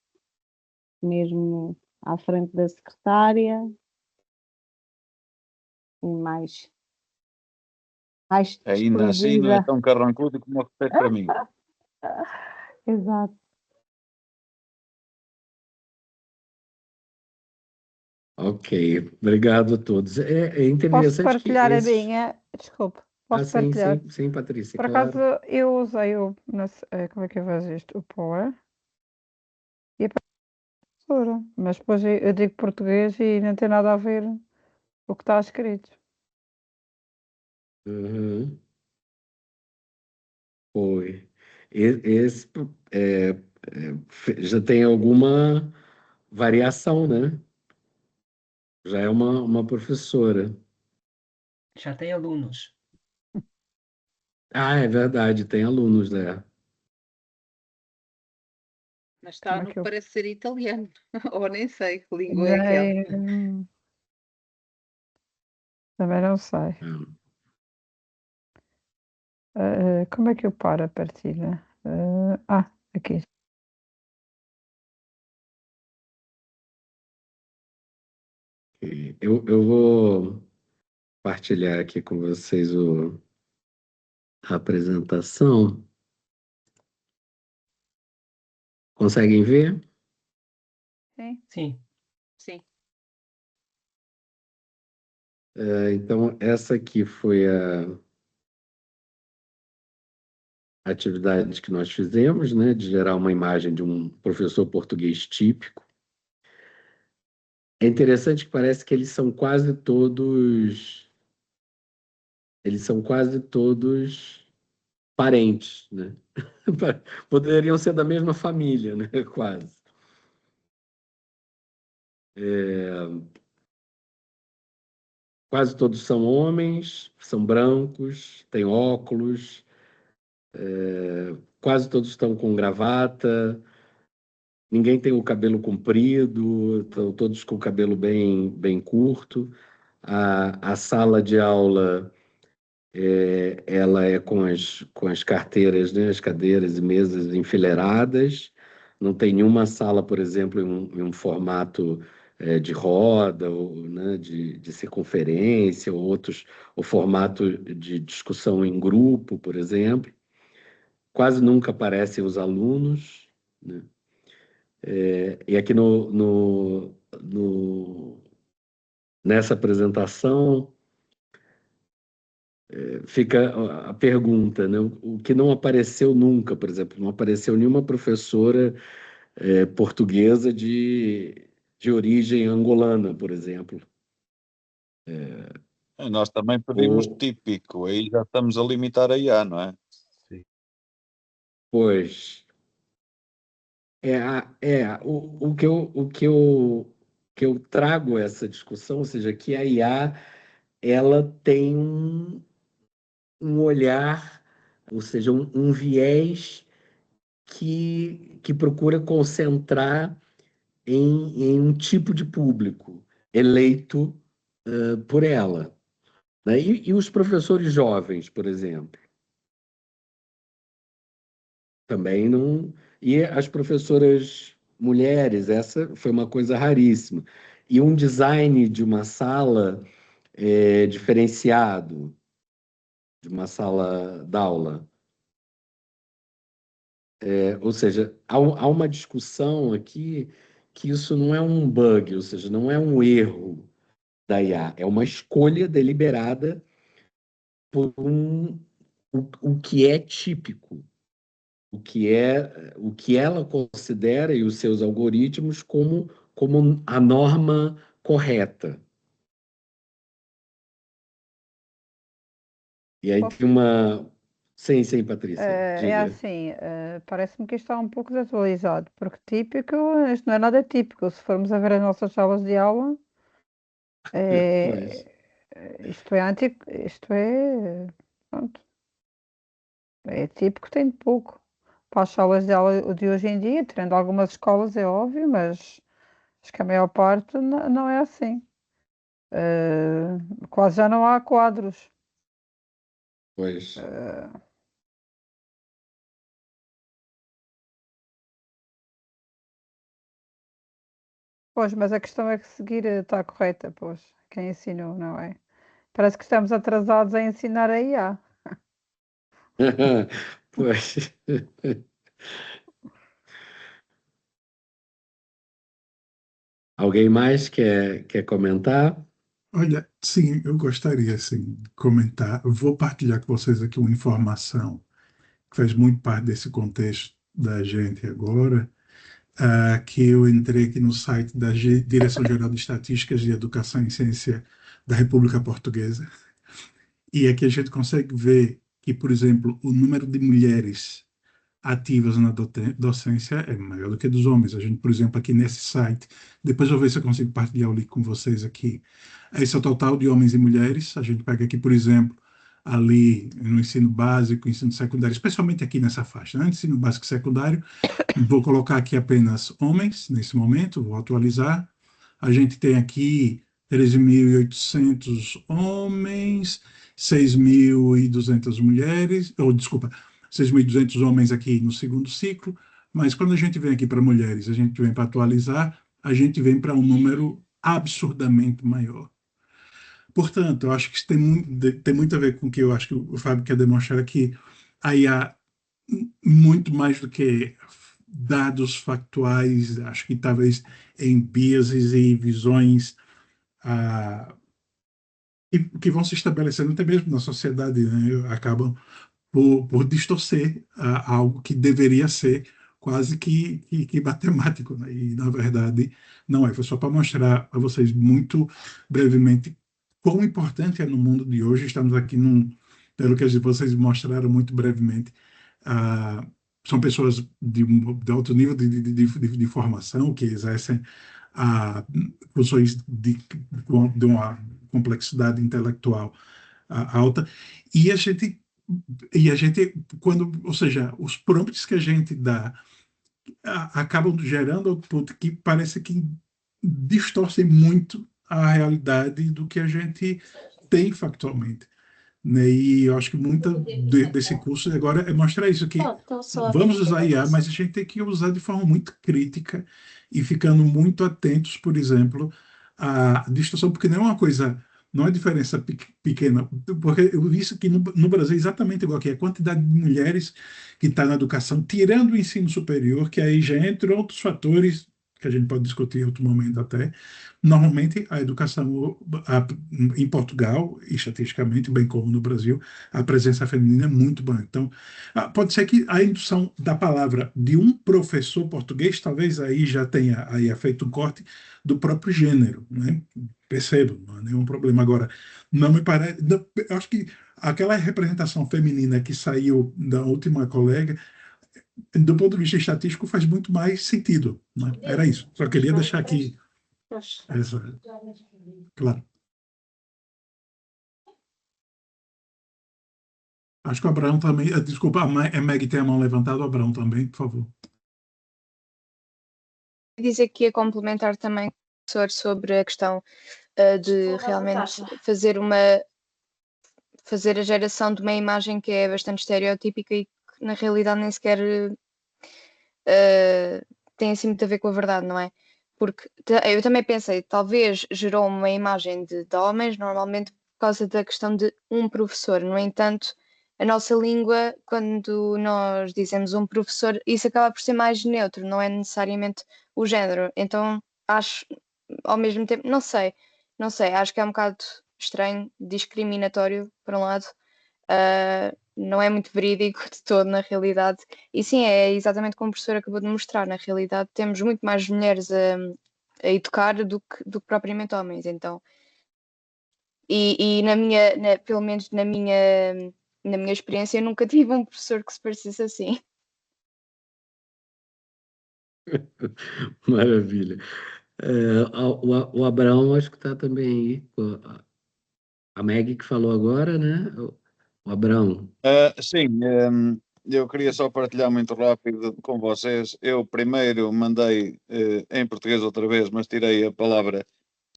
mesmo à frente da secretária. E mais Ainda assim não é desprovida. tão carrancudo como o que fez para mim. Exato. Ok, obrigado a todos. É Posso interessante que partilhar a esses... minha? Desculpe, Ah, posso sim, partilhar? sim, Patrícia, Por acaso claro. eu usei como é que eu faço isto? O Power e a professora, mas depois eu digo português e não tem nada a ver o que está escrito. Uhum. Foi. Esse já tem alguma variação, né? Já é uma professora. Já tem alunos. Ah, é verdade, tem alunos, né? Mas Como está, é não que eu parece ser italiano. Ou nem sei que língua é aquela. usei? Também não sei. Como é que eu paro a partilha? Aqui. Eu vou partilhar aqui com vocês a apresentação. Conseguem ver? Sim. Sim. Sim. Então, essa aqui foi a atividade que nós fizemos, né, de gerar uma imagem de um professor português típico. É interessante que parece que eles são quase todos parentes, né? Poderiam ser da mesma família, né? Quase. Quase todos são homens, são brancos, têm óculos, quase todos estão com gravata, ninguém tem o cabelo comprido, estão todos com o cabelo bem curto. A sala de aula ela é com as carteiras, né, as cadeiras e mesas enfileiradas. Não tem nenhuma sala, por exemplo, em um formato de roda, ou, né, de circunferência, ou outros, o formato de discussão em grupo, por exemplo. Quase nunca aparecem os alunos, né? E aqui nessa apresentação fica a pergunta, né? O que não apareceu nunca, por exemplo, não apareceu nenhuma professora portuguesa de origem angolana, por exemplo. Nós também pedimos Ou, típico, aí já estamos a limitar a IA, não é? Sim. pois, o que eu trago essa discussão, ou seja, que a IA ela tem um olhar, ou seja, um viés que procura concentrar em um tipo de público eleito por ela, né? E os professores jovens, por exemplo, também não. E as professoras mulheres, essa foi uma coisa raríssima. E um design de uma sala diferenciado, de uma sala d'aula. Ou seja, há uma discussão aqui que isso não é um bug, ou seja, não é um erro da IA, é uma escolha deliberada por o que é típico. o que ela considera e os seus algoritmos como a norma correta. E aí tem uma... Sim, Patrícia, É diga. assim, parece-me que isto está um pouco desatualizado, porque típico, isto não é nada típico. Se formos a ver as nossas salas de aula, Pois. isto é antigo, pronto, é típico, tem de pouco. Para as salas de aula de hoje em dia, tirando algumas escolas, é óbvio, mas acho que a maior parte não é assim. Quase já não há quadros. Pois. Pois, mas a questão é que seguir está correta, pois. Quem ensinou, não é? Parece que estamos atrasados a ensinar a IA. Pois. Alguém mais quer comentar? Olha, sim, eu gostaria assim, de comentar. Eu vou partilhar com vocês aqui uma informação que faz muito parte desse contexto da gente agora, que eu entrei aqui no site da Direção-Geral de Estatísticas de Educação e Ciência da República Portuguesa, e aqui a gente consegue ver que, por exemplo, o número de mulheres ativas na docência é maior do que dos homens. A gente, por exemplo, aqui nesse site, depois eu vou ver se eu consigo partilhar o link com vocês aqui. Esse é o total de homens e mulheres. A gente pega aqui, por exemplo, ali no ensino básico, ensino secundário, especialmente aqui nessa faixa, né? Ensino básico e secundário. Vou colocar aqui apenas homens nesse momento, vou atualizar. A gente tem aqui 13.800 homens, 6.200 mulheres, ou desculpa, 6.200 homens aqui no segundo ciclo, mas quando a gente vem aqui para mulheres, a gente vem para atualizar, a gente vem para um número absurdamente maior. Portanto, eu acho que isso tem muito a ver com o que eu acho que o Fábio quer demonstrar aqui. A IA, muito mais do que dados factuais, acho que talvez em biases e visões que vão se estabelecendo até mesmo na sociedade, né? Acabam por distorcer algo que deveria ser quase que matemático, né? E, na verdade, não é. Foi só para mostrar a vocês muito brevemente quão importante é no mundo de hoje. Estamos aqui pelo que vocês mostraram muito brevemente, são pessoas de alto nível de formação, que exercem funções de uma complexidade intelectual alta, e a gente ou seja, os prompts que a gente dá acabam gerando output que parece que distorcem muito a realidade do que a gente tem factualmente, né? E eu acho que muito desse curso agora é mostrar isso, que vamos usar IA, mas a gente tem que usar de forma muito crítica e ficando muito atentos, por exemplo, à distorção, porque não é uma coisa, não é diferença pequena, porque eu vi isso aqui no Brasil exatamente igual, que é a quantidade de mulheres que está na educação, tirando o ensino superior, que aí já entra outros fatores que a gente pode discutir em outro momento até. Normalmente, a educação em Portugal, estatisticamente, bem como no Brasil, a presença feminina é muito boa. Então, pode ser que a indução da palavra de um professor português, talvez aí já tenha aí feito um corte do próprio gênero, né? Percebo, não é nenhum problema. Agora, não me parece. Eu acho que aquela representação feminina que saiu da última colega, do ponto de vista estatístico, faz muito mais sentido, né? Era isso. Só queria deixar aqui essa. Claro. Acho que o Abraão também. Desculpa, a Meg tem a mão levantada, o Abraão também, por favor. Dizer que ia complementar também, professor, sobre a questão de realmente fazer a geração de uma imagem que é bastante estereotípica e que na realidade nem sequer tem assim muito a ver com a verdade, não é? Porque eu também pensei, talvez gerou uma imagem de homens, normalmente por causa da questão de um professor. No entanto, a nossa língua, quando nós dizemos um professor, isso acaba por ser mais neutro, não é necessariamente o género. Então, acho, ao mesmo tempo, não sei, acho que é um bocado estranho, discriminatório, por um lado, não é muito verídico de todo na realidade. E sim, é exatamente como o professor acabou de mostrar, na realidade temos muito mais mulheres a educar do que propriamente homens, então. E pelo menos na minha experiência, eu nunca tive um professor que se parecesse assim. Maravilha. O Abraão, acho que está também aí. A Maggie que falou agora, né? O Abraão. Sim, eu queria só partilhar muito rápido com vocês. Eu primeiro mandei em português outra vez, mas tirei a palavra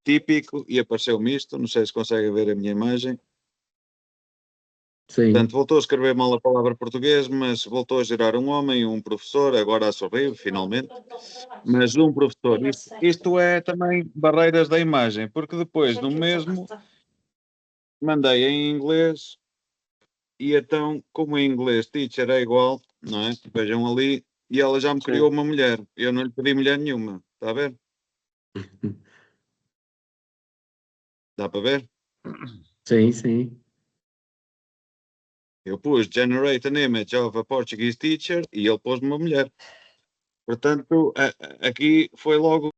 típico e apareceu-me isto. Não sei se conseguem ver a minha imagem. Sim. Portanto, voltou a escrever mal a palavra português, mas voltou a gerar um homem, um professor, agora a sorrir, finalmente. Mas um professor. Isto é também barreiras da imagem, porque depois, no mesmo, mandei em inglês. E então, como em inglês teacher é igual, não é? Vejam ali, e ela já me criou uma mulher. Eu não lhe pedi mulher nenhuma, está a ver? Dá para ver? Sim, sim. Eu pus generate an image of a Portuguese teacher e ele pôs-me uma mulher. Portanto, aqui foi logo.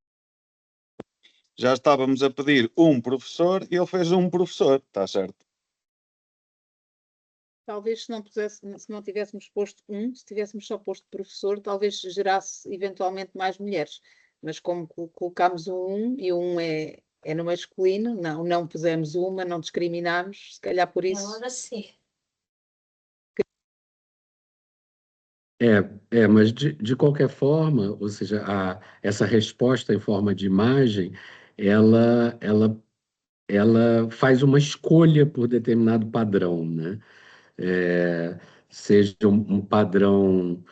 Já estávamos a pedir um professor e ele fez um professor, está certo? Talvez se não tivéssemos posto se tivéssemos só posto professor, talvez gerasse eventualmente mais mulheres. Mas como colocámos e o é no masculino, não pusemos uma, não discriminámos, se calhar por isso. Agora sim. Mas de qualquer forma, ou seja, essa resposta em forma de imagem, ela faz uma escolha por determinado padrão, né? Seja um padrão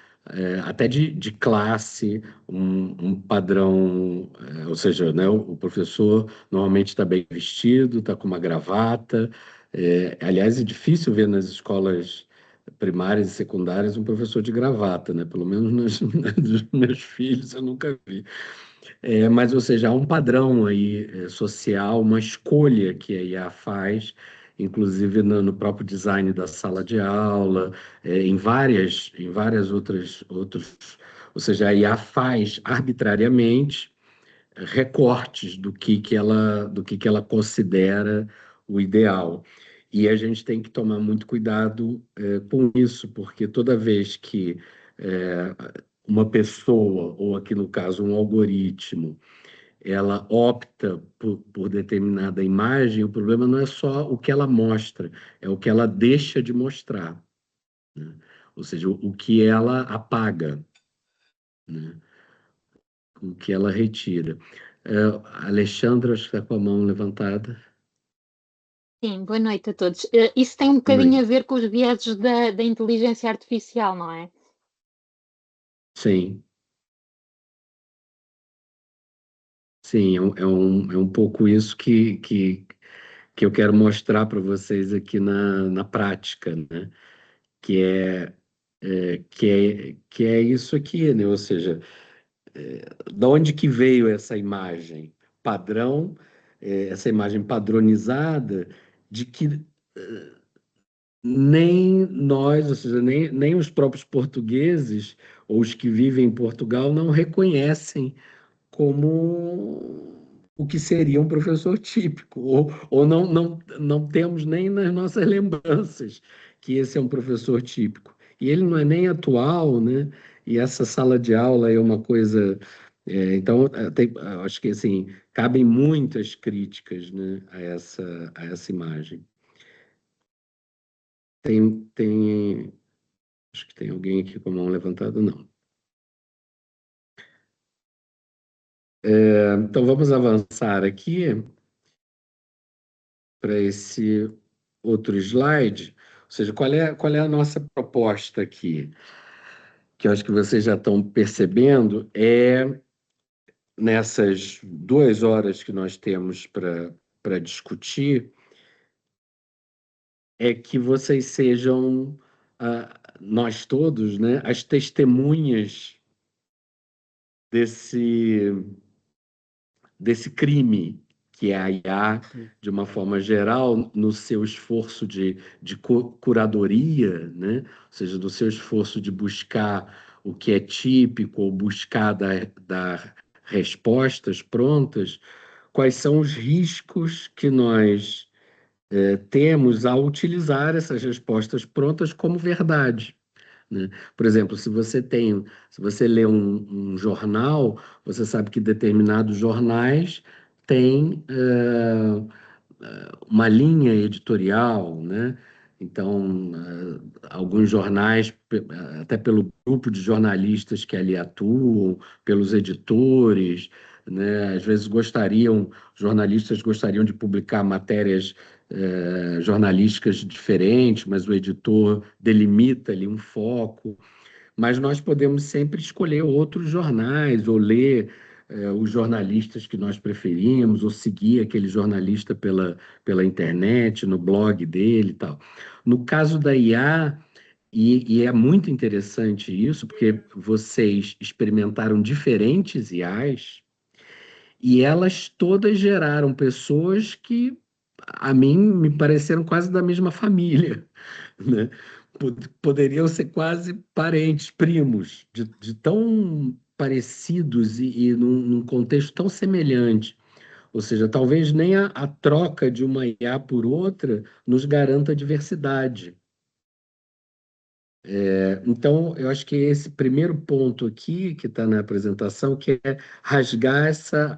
até de classe, um padrão, ou seja, né, o professor normalmente está bem vestido, está com uma gravata. Aliás, é difícil ver nas escolas primárias e secundárias um professor de gravata, né? Pelo menos nos meus filhos eu nunca vi. Mas, ou seja, há um padrão aí social, uma escolha que a IA faz, inclusive no próprio design da sala de aula, em várias outras, ou seja, a IA faz arbitrariamente recortes do que ela considera o ideal. E a gente tem que tomar muito cuidado com isso, porque toda vez que uma pessoa, ou aqui no caso um algoritmo, ela opta por determinada imagem, o problema não é só o que ela mostra, é o que ela deixa de mostrar, né? Ou seja, o que ela apaga, né? O que ela retira. Alexandra, acho que está com a mão levantada. Sim, boa noite a todos. Isso tem um bocadinho a ver com os vieses da inteligência artificial, não é? Sim. Sim, é um pouco isso que eu quero mostrar para vocês aqui na prática, né? Que é isso aqui, né? Ou seja, de onde que veio essa imagem padrão, essa imagem padronizada de que nem nós, ou seja, nem os próprios portugueses ou os que vivem em Portugal não reconhecem como o que seria um professor típico, ou não temos nem nas nossas lembranças que esse é um professor típico. E ele não é nem atual, né? E essa sala de aula é uma coisa. Então, acho que assim, cabem muitas críticas, né, a essa imagem. Acho que tem alguém aqui com a mão levantada, não. Então, vamos avançar aqui para esse outro slide. Ou seja, qual é a nossa proposta aqui? Que eu acho que vocês já estão percebendo, nessas 2 horas que nós temos para discutir, é que vocês sejam, nós todos, né, as testemunhas desse crime, que é a IA, de uma forma geral, no seu esforço de curadoria, né? Ou seja, no seu esforço de buscar o que é típico, ou buscar dar respostas prontas, quais são os riscos que nós temos ao utilizar essas respostas prontas como verdade, né? Por exemplo, se você lê um jornal, você sabe que determinados jornais têm uma linha editorial, né? Então, alguns jornais, até pelo grupo de jornalistas que ali atuam, pelos editores, né? Às vezes jornalistas gostariam de publicar matérias jornalísticas diferentes, mas o editor delimita ali um foco. Mas nós podemos sempre escolher outros jornais ou ler os jornalistas que nós preferimos, ou seguir aquele jornalista pela internet, no blog dele e tal. No caso da IA, e é muito interessante isso, porque vocês experimentaram diferentes IAs, e elas todas geraram pessoas que, a mim, me pareceram quase da mesma família, né? Poderiam ser quase parentes, primos, de tão parecidos e num contexto tão semelhante. Ou seja, talvez nem a troca de uma IA por outra nos garanta diversidade. Então, eu acho que esse primeiro ponto aqui, que está na apresentação, que é rasgar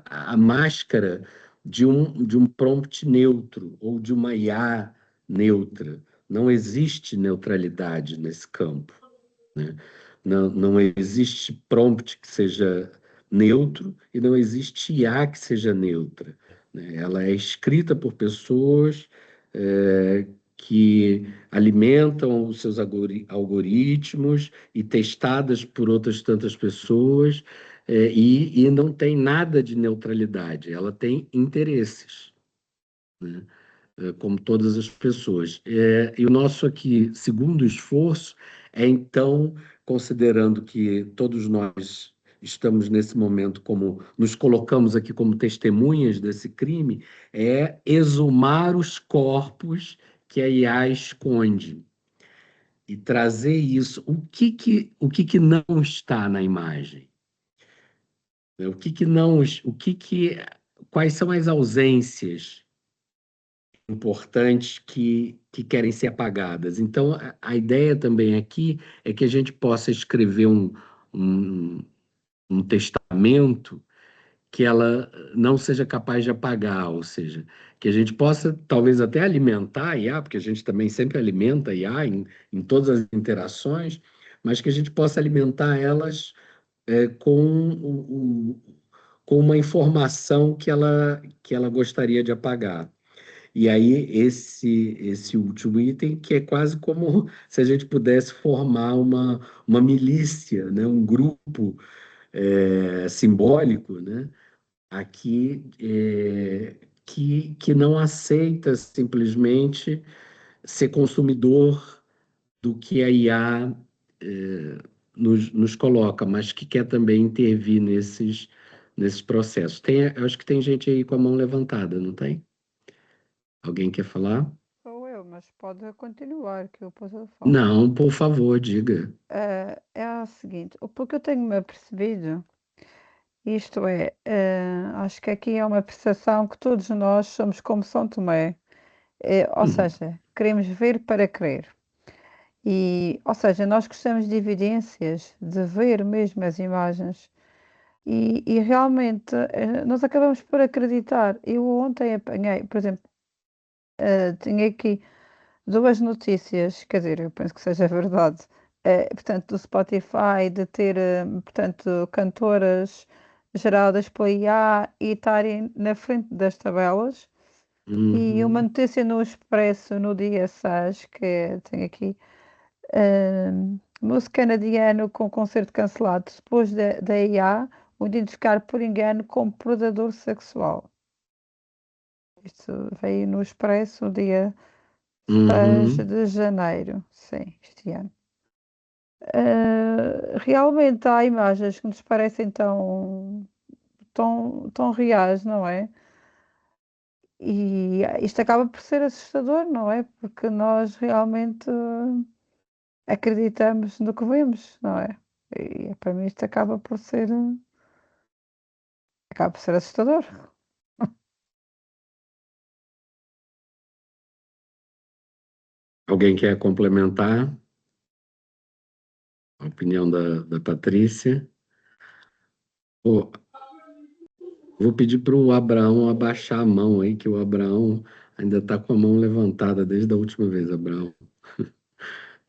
a máscara de um prompt neutro ou de uma IA neutra. Não existe neutralidade nesse campo, né? Não existe prompt que seja neutro e não existe IA que seja neutra, né? Ela é escrita por pessoas que alimentam os seus algoritmos e testadas por outras tantas pessoas, e não tem nada de neutralidade, ela tem interesses, né? Como todas as pessoas. E o nosso aqui, segundo esforço, é então, considerando que todos nós estamos nesse momento nos colocamos aqui como testemunhas desse crime, é exumar os corpos que a IA esconde e trazer isso. O que não está na imagem? Quais são as ausências importantes que querem ser apagadas? Então, a ideia também aqui é que a gente possa escrever um testamento que ela não seja capaz de apagar, ou seja, que a gente possa talvez até alimentar a IA, porque a gente também sempre alimenta a IA em todas as interações, mas que a gente possa alimentar elas com uma informação que ela gostaria de apagar. E aí, esse último item, que é quase como se a gente pudesse formar uma milícia, né? Um grupo simbólico, né? Aqui, que não aceita simplesmente ser consumidor do que a IA nos coloca, mas que quer também intervir nesses processos. Eu acho que tem gente aí com a mão levantada, não tem? Alguém quer falar? Sou eu, mas pode continuar, que eu depois eu falo. Não, por favor, diga. É o seguinte, porque eu tenho-me apercebido, isto é, acho que aqui é uma percepção que todos nós somos como São Tomé, ou seja, queremos ver para crer. Ou seja, nós gostamos de evidências, de ver mesmo as imagens, e realmente nós acabamos por acreditar. Eu ontem apanhei, por exemplo, tinha aqui duas notícias, quer dizer, eu penso que seja verdade, portanto, do Spotify, de ter, portanto, cantoras geradas pela IA e estarem na frente das tabelas. E uma notícia no Expresso no dia 6, que tem aqui, músico canadiano com concerto cancelado depois da IA, o identificar por engano como predador sexual. Isto veio no Expresso no dia 6 de janeiro, sim, este ano. Realmente há imagens que nos parecem tão reais, não é? E isto acaba por ser assustador, não é? Porque nós realmente acreditamos no que vemos, não é? E para mim isto acaba por ser assustador. Alguém quer complementar a opinião da Patrícia? Ô, vou pedir para o Abraão abaixar a mão aí, que o Abraão ainda está com a mão levantada desde a última vez, Abraão.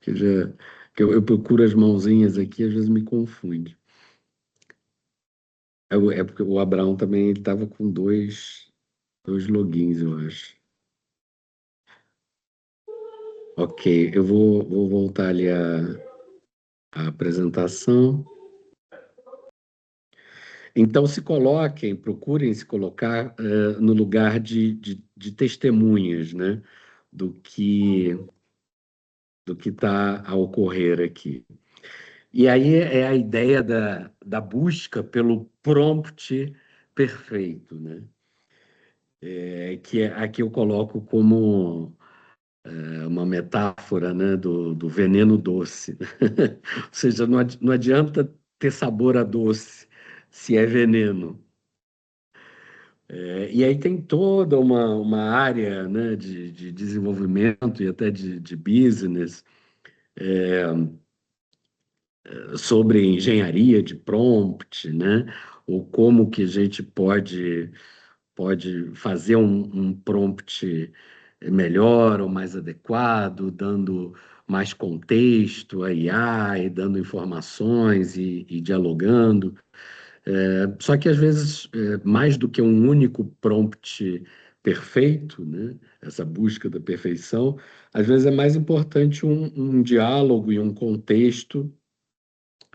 Que já, que eu procuro as mãozinhas aqui, às vezes me confunde. É porque o Abraão também estava com dois logins, eu acho. Ok, eu vou voltar ali a apresentação. Então, se coloquem, procurem se colocar no lugar de testemunhas, né, do que está a ocorrer aqui. E aí é a ideia da busca pelo prompt perfeito, né? Aqui eu coloco como uma metáfora, né, do veneno doce. Ou seja, não adianta ter sabor a doce se é veneno. E aí tem toda uma área, né, de desenvolvimento e até de business sobre engenharia de prompt, né, ou como que a gente pode fazer um prompt melhor ou mais adequado, dando mais contexto à IA e dando informações e dialogando. Só que, às vezes, mais do que um único prompt perfeito, né, essa busca da perfeição, às vezes é mais importante um diálogo e um contexto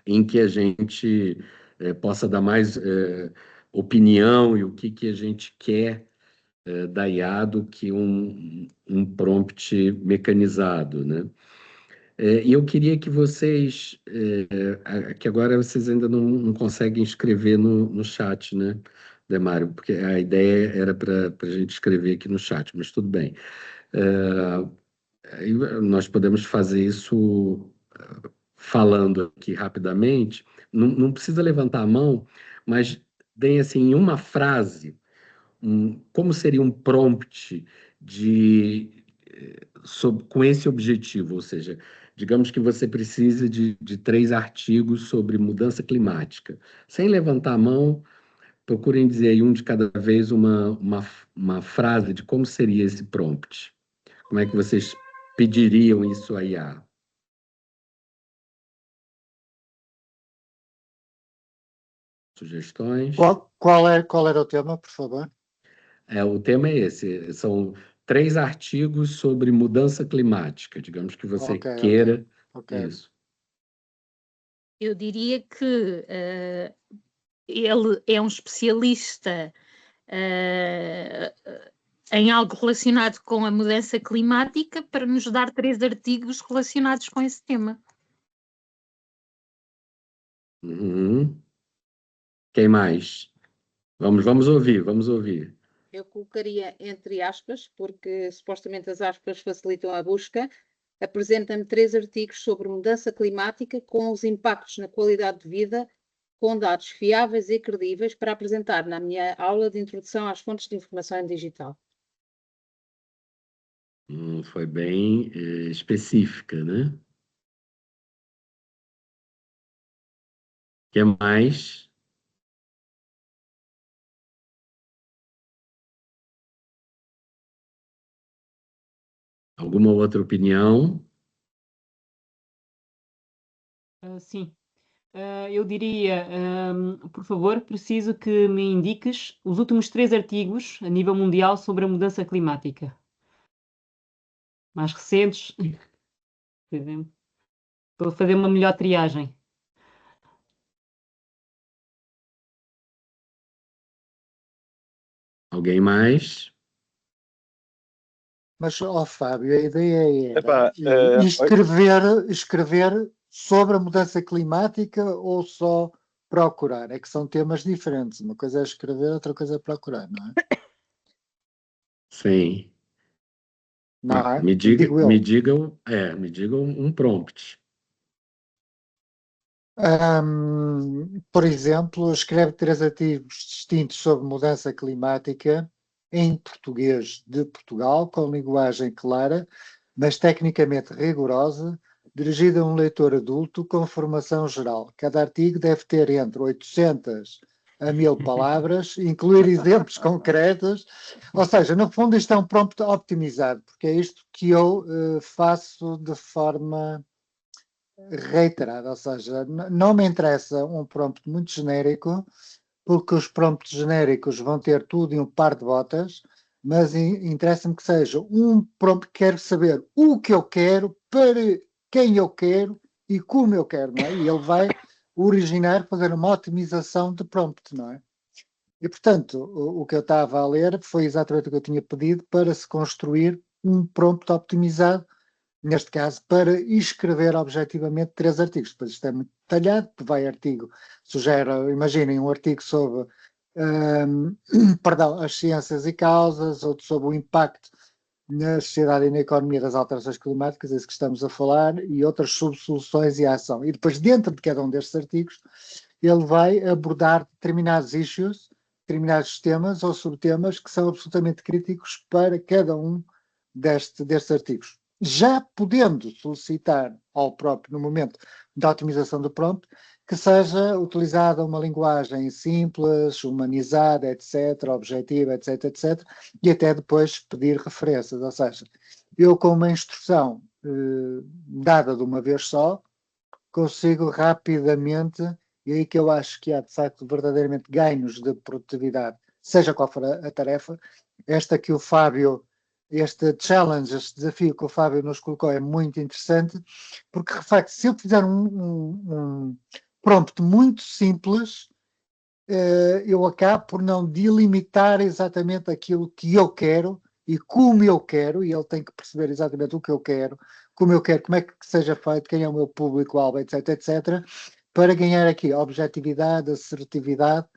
em que a gente possa dar mais opinião e o que a gente quer da IA do que um prompt mecanizado, né? E eu queria que vocês, que agora vocês ainda não conseguem escrever no chat, né, Demário? Porque a ideia era para a gente escrever aqui no chat, mas tudo bem. Aí nós podemos fazer isso falando aqui rapidamente. Não precisa levantar a mão, mas deem assim, em uma frase, como seria um prompt com esse objetivo, ou seja, digamos que você precisa de 3 artigos sobre mudança climática. Sem levantar a mão, procurem dizer aí um de cada vez uma frase de como seria esse prompt. Como é que vocês pediriam isso à IA? Sugestões? Qual era o tema, por favor? O tema é esse, são 3 artigos sobre mudança climática, digamos que você queira isso. Eu diria que ele é um especialista em algo relacionado com a mudança climática para nos dar 3 artigos relacionados com esse tema. Quem mais? Vamos ouvir. Eu colocaria entre aspas, porque supostamente as aspas facilitam a busca. Apresenta-me 3 artigos sobre mudança climática com os impactos na qualidade de vida, com dados fiáveis e credíveis para apresentar na minha aula de introdução às fontes de informação digital. Foi bem específica, né? O que mais? Alguma outra opinião? Sim. Eu diria, por favor, preciso que me indiques os últimos 3 artigos a nível mundial sobre a mudança climática. Mais recentes, por exemplo, para fazer uma melhor triagem. Alguém mais? Mas, Fábio, a ideia Epá, era escrever sobre a mudança climática ou só procurar? É que são temas diferentes. Uma coisa é escrever, outra coisa é procurar, não é? Sim. não é? Me Digo eu. me digam um prompt. Por exemplo, escreve 3 artigos distintos sobre mudança climática em português de Portugal, com linguagem clara, mas tecnicamente rigorosa, dirigida a um leitor adulto com formação geral. Cada artigo deve ter entre 800 a 1000 palavras, incluir exemplos concretos, ou seja, no fundo isto é um prompt optimizado, porque é isto que eu faço de forma reiterada, ou seja, não me interessa um prompt muito genérico, porque os prompts genéricos vão ter tudo em um par de botas, mas interessa-me que seja um prompt que quero saber o que eu quero, para quem eu quero e como eu quero, não é? E ele vai originar, fazer uma otimização de prompt, não é? E, portanto, o que eu estava a ler foi exatamente o que eu tinha pedido para se construir um prompt optimizado, neste caso, para escrever objetivamente 3 artigos. Depois isto é muito detalhado, vai artigo, sugere, imaginem, um artigo sobre perdão, as ciências e causas, outro sobre o impacto na sociedade e na economia das alterações climáticas, é isso que estamos a falar, e outras subsoluções e ação. E depois, dentro de cada um destes artigos, ele vai abordar determinados issues, determinados temas ou subtemas que são absolutamente críticos para cada um destes artigos. Já podendo solicitar ao próprio, no momento da otimização do prompt, que seja utilizada uma linguagem simples, humanizada, etc., objetiva, etc., etc., e até depois pedir referências. Ou seja, eu com uma instrução dada de uma vez só, consigo rapidamente, e aí que eu acho que há de facto verdadeiramente ganhos de produtividade, seja qual for a tarefa. Esta que o Fábio, este challenge, este desafio que o Fábio nos colocou é muito interessante, porque de facto, se eu fizer um prompt muito simples, eu acabo por não delimitar exatamente aquilo que eu quero e como eu quero, e ele tem que perceber exatamente o que eu quero, como eu quero, como é que seja feito, quem é o meu público-alvo, etc., etc., para ganhar aqui objetividade, assertividade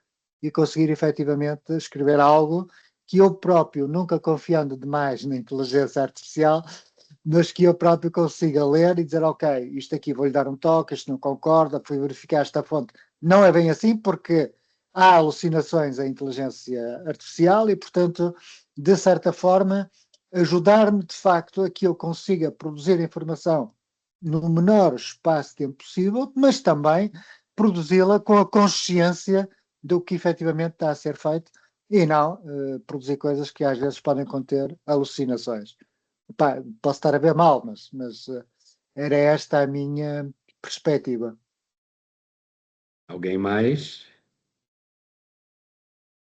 e conseguir efetivamente escrever algo que eu próprio, nunca confiando demais na inteligência artificial, mas que eu próprio consiga ler e dizer, ok, isto aqui vou-lhe dar um toque, isto não concorda, fui verificar esta fonte. Não é bem assim, porque há alucinações à inteligência artificial e, portanto, de certa forma, ajudar-me de facto a que eu consiga produzir informação no menor espaço de tempo possível, mas também produzi-la com a consciência do que efetivamente está a ser feito e não produzir coisas que às vezes podem conter alucinações. Pá, posso estar a ver mal, mas era esta a minha perspectiva. Alguém mais?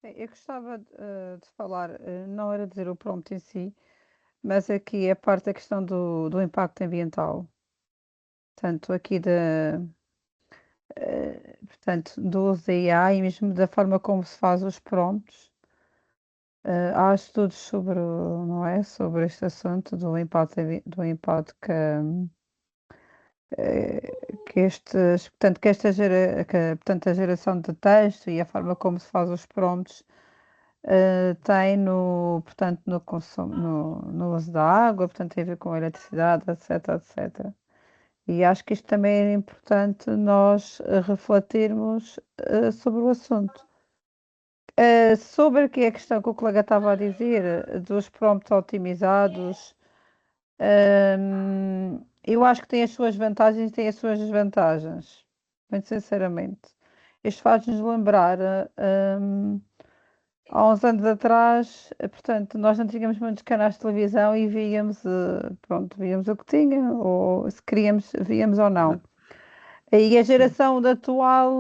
Eu gostava de falar, não era dizer o prompt em si, mas aqui a parte da questão do impacto ambiental. Portanto, aqui portanto, do uso da IA e mesmo da forma como se faz os prompts. Há estudos sobre, não é, sobre este assunto do impacto que estes, portanto, portanto, a geração de texto e a forma como se faz os prompts tem portanto, no consumo, no uso da água, portanto, tem a ver com a eletricidade, etc, etc. E acho que isto também é importante nós refletirmos sobre o assunto. Sobre aqui a questão que o colega estava a dizer, dos prompts otimizados, eu acho que tem as suas vantagens e tem as suas desvantagens, muito sinceramente. Isto faz-nos lembrar, há uns anos atrás, portanto, nós não tínhamos muitos canais de televisão e víamos, pronto, víamos o que tinha, ou se queríamos, víamos ou não. E a geração atual,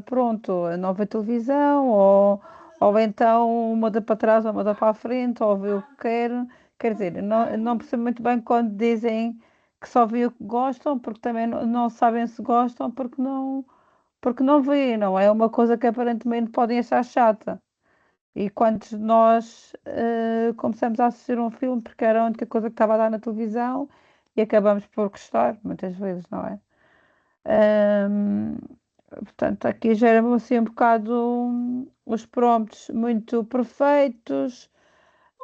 pronto, a nova televisão, ou então uma da para trás ou uma da para a frente, ou vê o que quer. Quer dizer, não percebo muito bem quando dizem que só vê o que gostam, porque também não sabem se gostam, porque não vê, não é uma coisa que aparentemente podem achar chata. E quantos de nós começamos a assistir um filme porque era a única coisa que estava a dar na televisão e acabamos por gostar, muitas vezes, não é? Portanto, aqui gera-me assim um bocado os prompts muito perfeitos,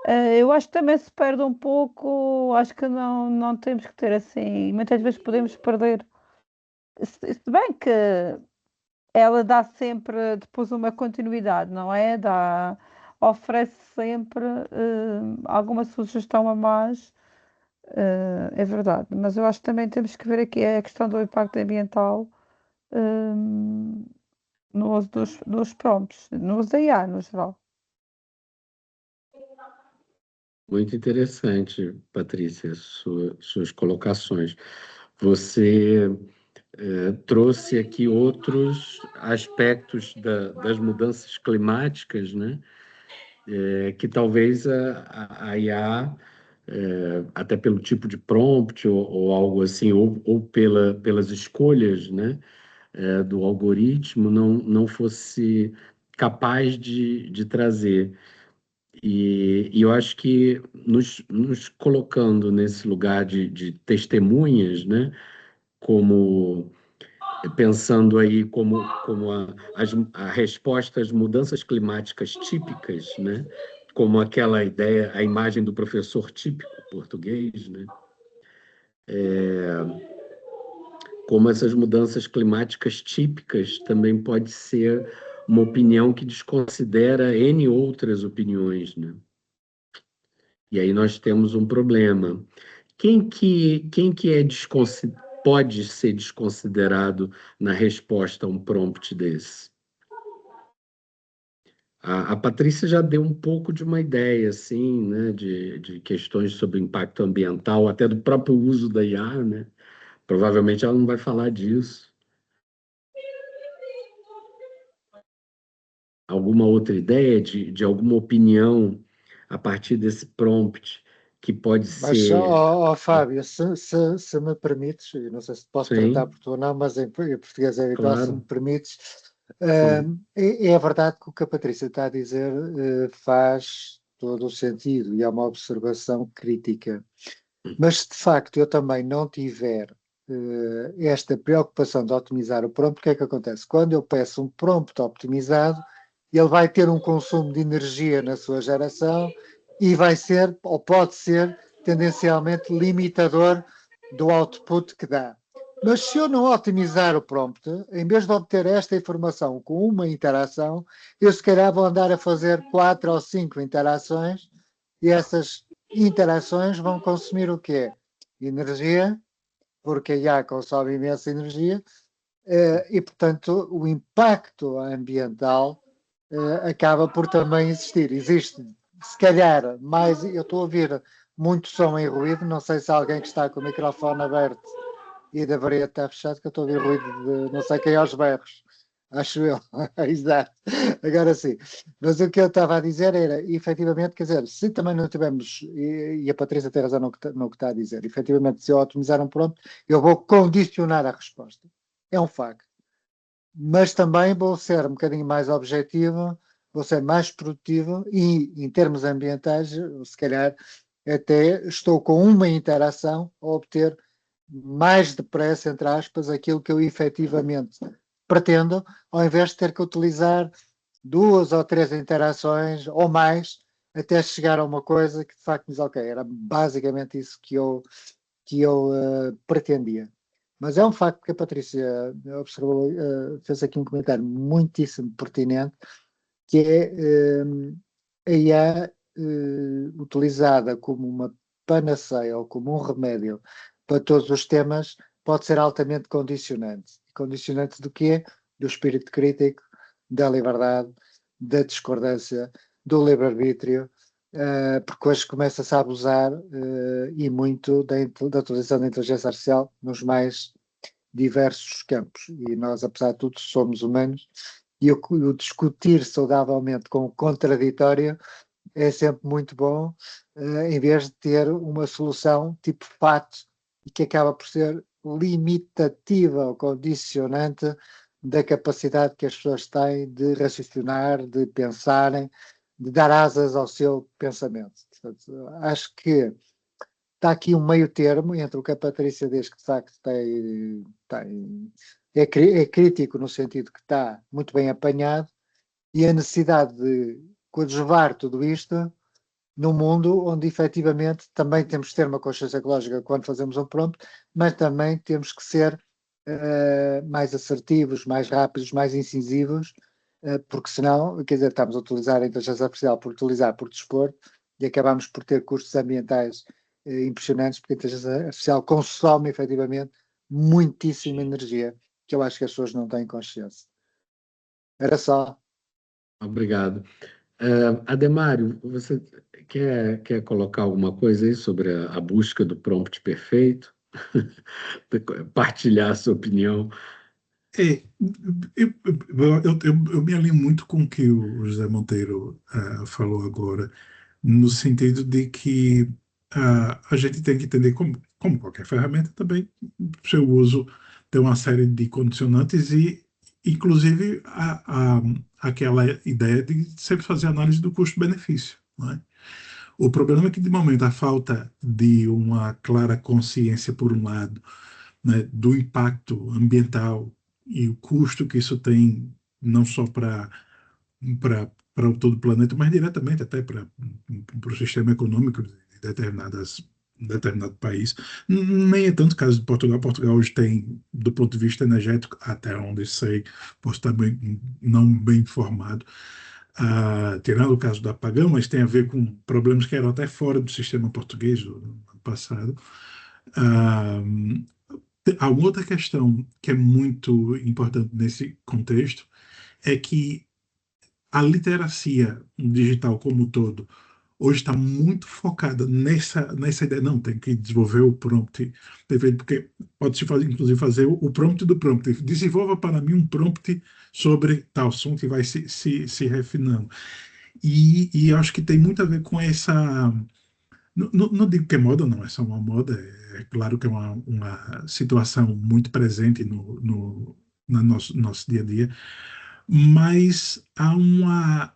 Eu acho que também se perde um pouco, acho que não temos que ter assim, muitas vezes podemos perder, se bem que ela dá sempre depois uma continuidade, não é? Oferece sempre alguma sugestão a mais, é verdade, mas eu acho que também temos que ver aqui a questão do impacto ambiental no uso dos prompts, no uso da IA no geral. Muito interessante, Patrícia, suas colocações. Você trouxe aqui outros aspectos das mudanças climáticas, né? Que talvez a IA, até pelo tipo de prompt ou algo assim, ou pelas escolhas, né, do algoritmo, não fosse capaz de trazer. E eu acho que nos colocando nesse lugar de testemunhas, né, como pensando aí como a resposta às mudanças climáticas típicas, né, como aquela ideia, a imagem do professor típico português, né, como essas mudanças climáticas típicas também pode ser uma opinião que desconsidera N outras opiniões, né? E aí nós temos um problema. Quem que pode ser desconsiderado na resposta a um prompt desse? A Patrícia já deu um pouco de uma ideia, assim, né, de questões sobre impacto ambiental, até do próprio uso da IA, né? Provavelmente ela não vai falar disso. Alguma outra ideia de alguma opinião a partir desse prompt que pode Mas, ser... Fábio, se me permites, e não sei se posso tratar Sim, por tu ou não, mas em português é habitual, se me claro. permites, Sim. é verdade que o que a Patrícia está a dizer faz todo o sentido e é uma observação crítica. Mas se de facto eu também não tiver esta preocupação de otimizar o prompt, o que é que acontece? Quando eu peço um prompt optimizado, ele vai ter um consumo de energia na sua geração e vai ser, ou pode ser, tendencialmente limitador do output que dá. Mas se eu não otimizar o prompt, em vez de obter esta informação com uma interação, eu se calhar vou andar a fazer 4 ou 5 interações e essas interações vão consumir o quê? Energia, porque a IA consome imensa energia, e, portanto, o impacto ambiental acaba por também existir. Existe, se calhar, mais. Eu estou a ouvir muito som e ruído, não sei se há alguém que está com o microfone aberto e deveria estar fechado, que eu estou a ouvir ruído de não sei quem aos berros. Acho eu, exato. Agora sim. Mas o que eu estava a dizer era, efetivamente, quer dizer, se também não tivermos, e a Patrícia tem razão no que está a dizer, efetivamente, se eu otimizar um prompt, eu vou condicionar a resposta. É um facto. Mas também vou ser um bocadinho mais objetivo, vou ser mais produtivo e, em termos ambientais, se calhar, até estou com uma interação a obter mais depressa, entre aspas, aquilo que eu efetivamente pretendo, ao invés de ter que utilizar 2 ou 3 interações ou mais até chegar a uma coisa que de facto diz, ok, era basicamente isso que eu pretendia. Mas é um facto que a Patrícia observou, fez aqui um comentário muitíssimo pertinente, que é a IA utilizada como uma panaceia ou como um remédio para todos os temas pode ser altamente condicionante. Condicionante do quê? Do espírito crítico, da liberdade, da discordância, do livre-arbítrio, porque hoje começa-se a abusar e muito da utilização da inteligência artificial nos mais diversos campos. E nós, apesar de tudo, somos humanos e o discutir saudavelmente com o contraditório é sempre muito bom, em vez de ter uma solução tipo fato e que acaba por ser limitativa ou condicionante da capacidade que as pessoas têm de raciocinar, de pensarem, de dar asas ao seu pensamento. Portanto, acho que está aqui um meio termo entre o que a Patrícia diz, que de facto é crítico no sentido que está muito bem apanhado, e a necessidade de coadjuvar tudo isto num mundo onde efetivamente também temos que ter uma consciência ecológica quando fazemos um prompt, mas também temos que ser mais assertivos, mais rápidos, mais incisivos, porque senão, quer dizer, estamos a utilizar a inteligência artificial por utilizar por desporto e acabamos por ter custos ambientais impressionantes, porque a inteligência artificial consome efetivamente muitíssima energia, que eu acho que as pessoas não têm consciência. Era só. Obrigado. Ademário, você quer colocar alguma coisa aí sobre a busca do prompt perfeito? Partilhar a sua opinião. Eu me alinho muito com o que o José Monteiro falou agora, no sentido de que a gente tem que entender, como qualquer ferramenta também, seu uso tem uma série de condicionantes e, inclusive, aquela ideia de sempre fazer análise do custo-benefício, não é? O problema é que, de momento, a falta de uma clara consciência, por um lado, né, do impacto ambiental e o custo que isso tem, não só para todo o planeta, mas diretamente até para o sistema econômico de determinado país. Nem é tanto o caso de Portugal. Portugal hoje tem, do ponto de vista energético, até onde sei, posso estar não bem informado, tirando o caso do apagão, mas tem a ver com problemas que eram até fora do sistema português do ano passado. A outra questão que é muito importante nesse contexto é que a literacia digital como um todo hoje está muito focada nessa ideia. Não, tem que desenvolver o prompt perfeito, porque pode-se inclusive fazer o prompt do prompt. Desenvolva para mim um prompt sobre tal assunto e vai se refinando. E eu acho que tem muito a ver com essa... Não digo que é moda, não é só uma moda, é claro que é uma situação muito presente no nosso dia a dia, mas há uma...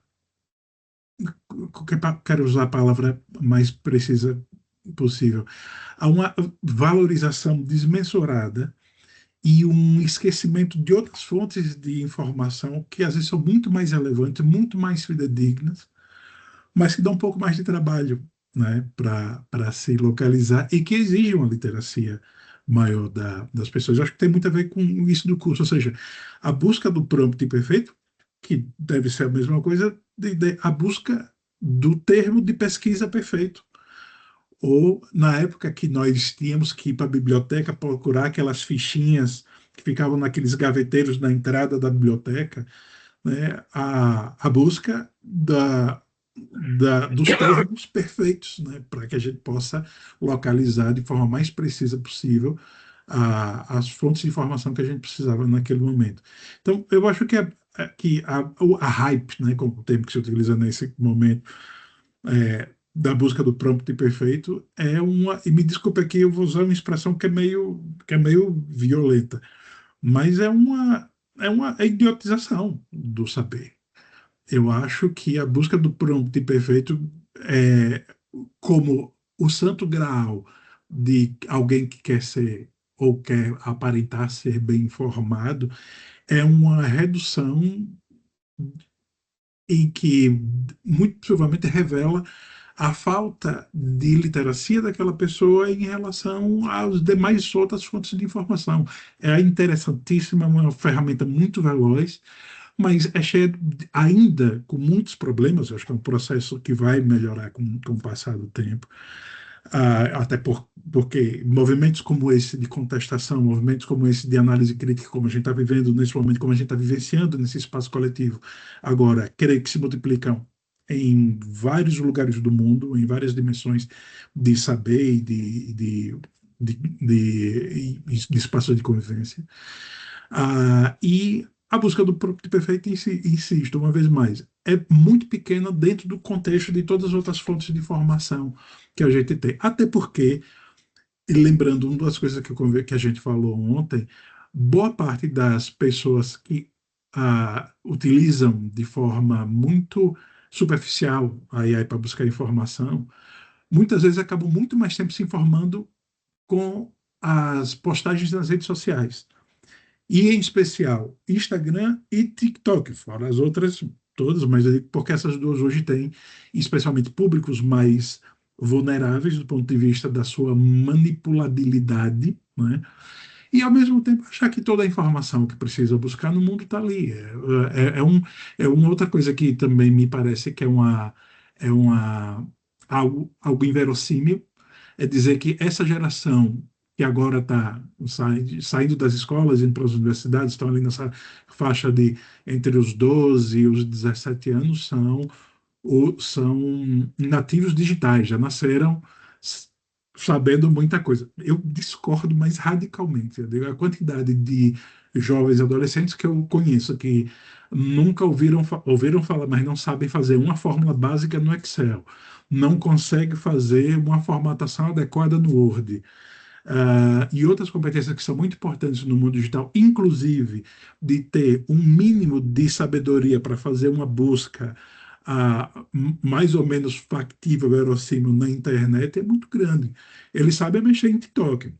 Quero usar a palavra mais precisa possível. Há uma valorização desmensurada e um esquecimento de outras fontes de informação que às vezes são muito mais relevantes, muito mais fidedignas, mas que dão um pouco mais de trabalho, né, para se localizar e que exigem uma literacia maior das pessoas. Eu acho que tem muito a ver com isso do curso, ou seja, a busca do prompt perfeito, que deve ser a mesma coisa, a busca do termo de pesquisa perfeito. Ou, na época que nós tínhamos que ir para a biblioteca procurar aquelas fichinhas que ficavam naqueles gaveteiros na entrada da biblioteca, né, a busca dos termos perfeitos, né, para que a gente possa localizar de forma mais precisa possível as fontes de informação que a gente precisava naquele momento. Então, eu acho que a hype, né, como o termo que se utiliza nesse momento, da busca do prompt perfeito, e me desculpe aqui, eu vou usar uma expressão que é meio violenta, mas é uma idiotização do saber. Eu acho que a busca do prompt perfeito é como o santo graal de alguém que quer ser ou quer aparentar ser bem informado, é uma redução em que muito provavelmente revela a falta de literacia daquela pessoa em relação às demais outras fontes de informação. É interessantíssima, uma ferramenta muito veloz, mas é cheia ainda com muitos problemas. Eu acho que é um processo que vai melhorar com o passar do tempo. Até porque movimentos como esse de contestação, movimentos como esse de análise crítica, como a gente está vivendo nesse momento, como a gente está vivenciando nesse espaço coletivo, agora, creio que se multiplicam em vários lugares do mundo, em várias dimensões de saber e de espaço de convivência. E a busca do prompt perfeito, insisto, uma vez mais, é muito pequena dentro do contexto de todas as outras fontes de informação que a gente tem. Até porque, e lembrando uma das coisas que a gente falou ontem, boa parte das pessoas que utilizam de forma muito superficial a AI para buscar informação, muitas vezes acabam muito mais tempo se informando com as postagens nas redes sociais. E, em especial, Instagram e TikTok, fora as outras todas, mas eu digo porque essas duas hoje têm, especialmente públicos mais vulneráveis do ponto de vista da sua manipulabilidade, né? E, ao mesmo tempo, achar que toda a informação que precisa buscar no mundo está ali. É uma outra coisa que também me parece que algo inverossímil, é dizer que essa geração que agora está saindo das escolas, indo para as universidades, estão ali nessa faixa de entre os 12 e os 17 anos, são nativos digitais, já nasceram sabendo muita coisa. Eu discordo mais radicalmente. Eu digo, a quantidade de jovens e adolescentes que eu conheço que nunca ouviram falar, mas não sabem fazer uma fórmula básica no Excel, não conseguem fazer uma formatação adequada no Word, e outras competências que são muito importantes no mundo digital, inclusive de ter um mínimo de sabedoria para fazer uma busca mais ou menos factível, verossímil na internet, é muito grande. Eles sabem mexer em TikTok.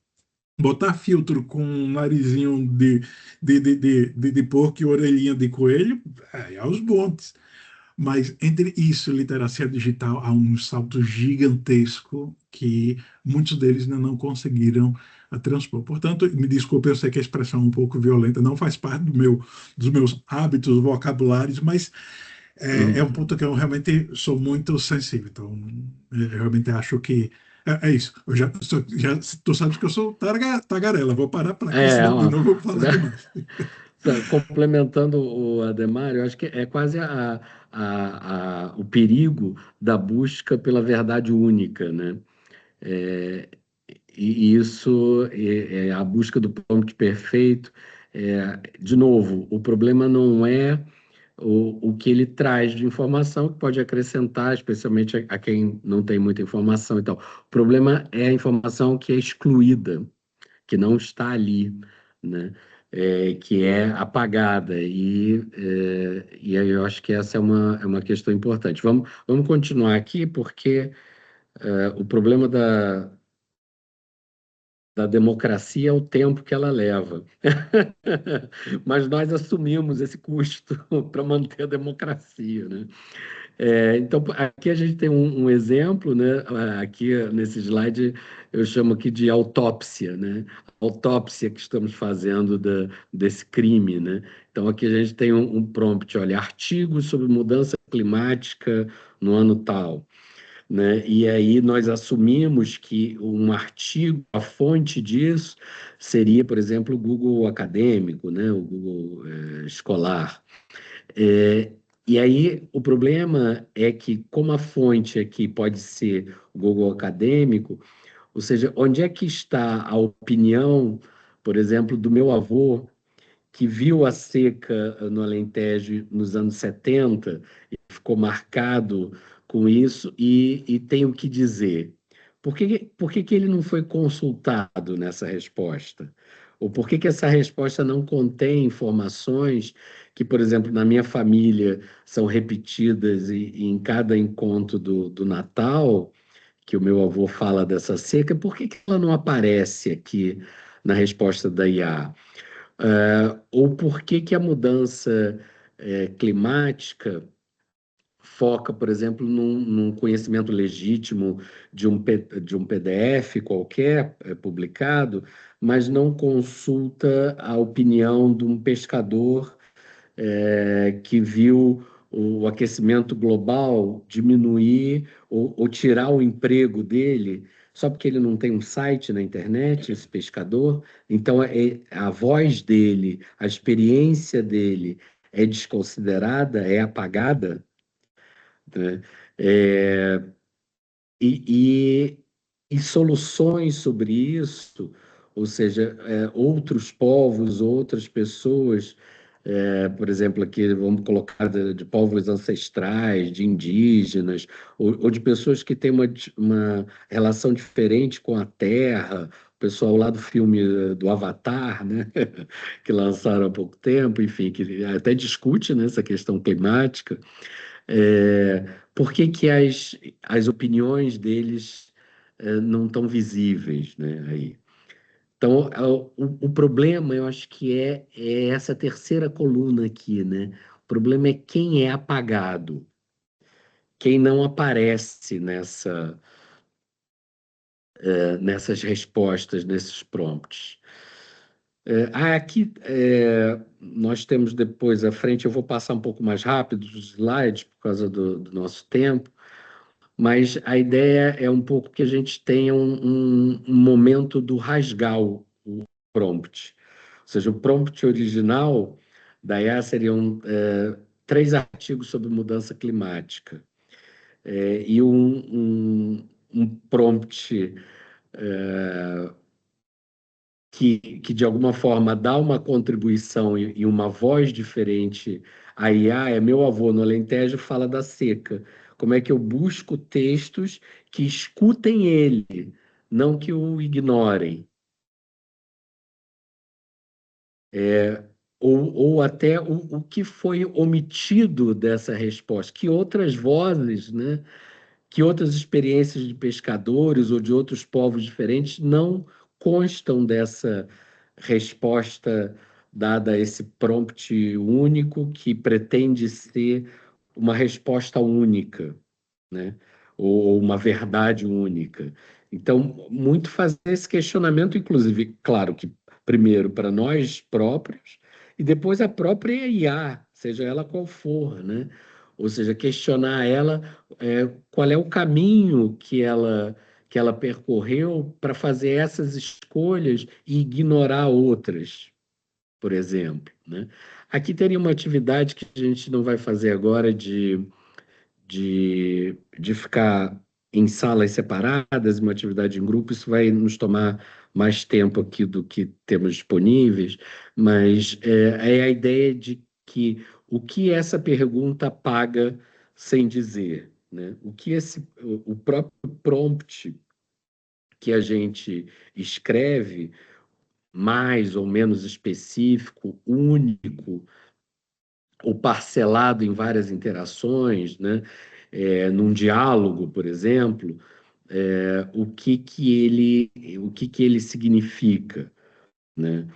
Botar filtro com um narizinho de porco e orelhinha de coelho, é aos montes. Mas entre isso e literacia digital há um salto gigantesco que muitos deles ainda não conseguiram transpor. Portanto, me desculpe, eu sei que a expressão é um pouco violenta, não faz parte dos meus hábitos vocabulários, mas é um ponto que eu realmente sou muito sensível. Então, eu realmente acho que é isso. Tu sabes que eu sou tagarela, vou parar para aqui, senão eu não vou falar demais. Complementando o Ademar, eu acho que é quase o perigo da busca pela verdade única, né? E isso é a busca do prompt perfeito. De novo, o problema não é o que ele traz de informação, que pode acrescentar, especialmente a quem não tem muita informação e tal. O problema é a informação que é excluída, que não está ali, né? Que é apagada. E aí eu acho que essa é uma questão importante. Vamos continuar aqui, porque o problema da democracia é o tempo que ela leva. Mas nós assumimos esse custo para manter a democracia, né? Então, aqui a gente tem um exemplo, né? Aqui nesse slide eu chamo aqui de autópsia, né? Autópsia que estamos fazendo desse crime, né? Então, aqui a gente tem um prompt, olha, artigos sobre mudança climática no ano tal, né? E aí nós assumimos que um artigo, a fonte disso seria, por exemplo, o Google acadêmico, né? O Google escolar. E aí o problema é que, como a fonte aqui pode ser o Google acadêmico, ou seja, onde é que está a opinião, por exemplo, do meu avô, que viu a seca no Alentejo nos anos 70 e ficou marcado com isso e tem o que dizer. Por que ele não foi consultado nessa resposta? Ou por que essa resposta não contém informações que, por exemplo, na minha família são repetidas e em cada encontro do Natal, que o meu avô fala dessa seca, por que ela não aparece aqui na resposta da IA? Ou por que a mudança climática foca, por exemplo, num conhecimento legítimo de um PDF qualquer publicado, mas não consulta a opinião de um pescador que viu o aquecimento global diminuir ou tirar o emprego dele, só porque ele não tem um site na internet, esse pescador. Então, a voz dele, a experiência dele é desconsiderada, é apagada, né? E soluções sobre isso, ou seja, outros povos, outras pessoas, por exemplo, aqui vamos colocar de povos ancestrais, de indígenas, ou de pessoas que têm uma relação diferente com a terra, o pessoal lá do filme do Avatar, né? Que lançaram há pouco tempo, enfim, que até discute, né, essa questão climática. Por que as opiniões deles não estão visíveis, né, aí? Então, o problema, eu acho que é essa terceira coluna aqui, né? O problema é quem é apagado, quem não aparece nessas respostas, nesses prompts. Aqui nós temos depois à frente, eu vou passar um pouco mais rápido os slides por causa do nosso tempo, mas a ideia é um pouco que a gente tenha um momento do rasgar o prompt. Ou seja, o prompt original da IA seriam 3 artigos sobre mudança climática. E um prompt que de alguma forma dá uma contribuição e uma voz diferente à IA é meu avô no Alentejo fala da seca. Como é que eu busco textos que escutem ele, não que o ignorem? Ou até o que foi omitido dessa resposta, que outras vozes, né? Que outras experiências de pescadores ou de outros povos diferentes não constam dessa resposta dada a esse prompt único que pretende ser uma resposta única, né? Ou uma verdade única. Então, muito fazer esse questionamento, inclusive, claro que primeiro para nós próprios e depois a própria IA, seja ela qual for, né? Ou seja, questionar ela qual é o caminho que ela percorreu para fazer essas escolhas e ignorar outras, por exemplo, né? Aqui teria uma atividade que a gente não vai fazer agora de ficar em salas separadas, uma atividade em grupo, isso vai nos tomar mais tempo aqui do que temos disponíveis, mas é a ideia de que o que essa pergunta paga sem dizer, né? O que o próprio prompt que a gente escreve, mais ou menos específico, único, ou parcelado em várias interações, né? Num diálogo, por exemplo, o que ele significa, né?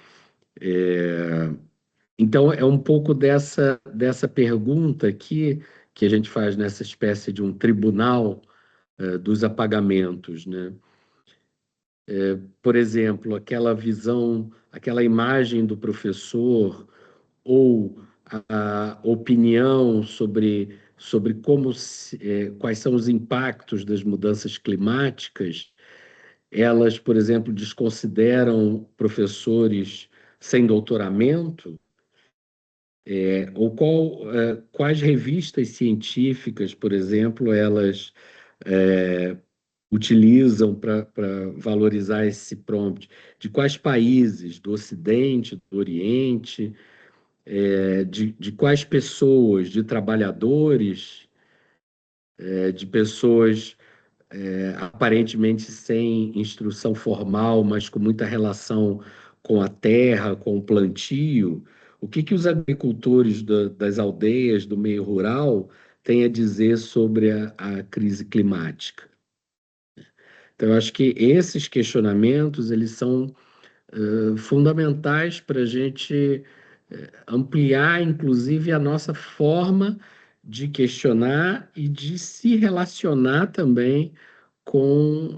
Então, é um pouco dessa pergunta aqui que a gente faz nessa espécie de um tribunal dos apagamentos, né? Por exemplo, aquela visão, aquela imagem do professor ou a opinião sobre quais são os impactos das mudanças climáticas, elas, por exemplo, desconsideram professores sem doutoramento, ou quais revistas científicas, por exemplo, elas utilizam para valorizar esse prompt, de quais países, do Ocidente, do Oriente, de quais pessoas, de trabalhadores, de pessoas aparentemente sem instrução formal, mas com muita relação com a terra, com o plantio. O que os agricultores das aldeias, do meio rural, têm a dizer sobre a crise climática? Então, eu acho que esses questionamentos eles são fundamentais para a gente ampliar, inclusive, a nossa forma de questionar e de se relacionar também com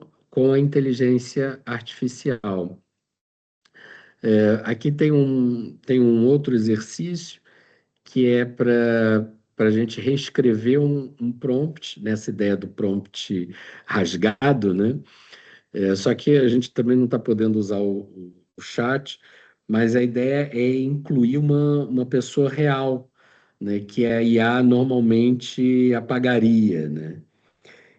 a inteligência artificial. Aqui tem um outro exercício que é para a gente reescrever um prompt, nessa ideia do prompt rasgado, né? Só que a gente também não está podendo usar o chat, mas a ideia é incluir uma pessoa real, né, que a IA normalmente apagaria, né?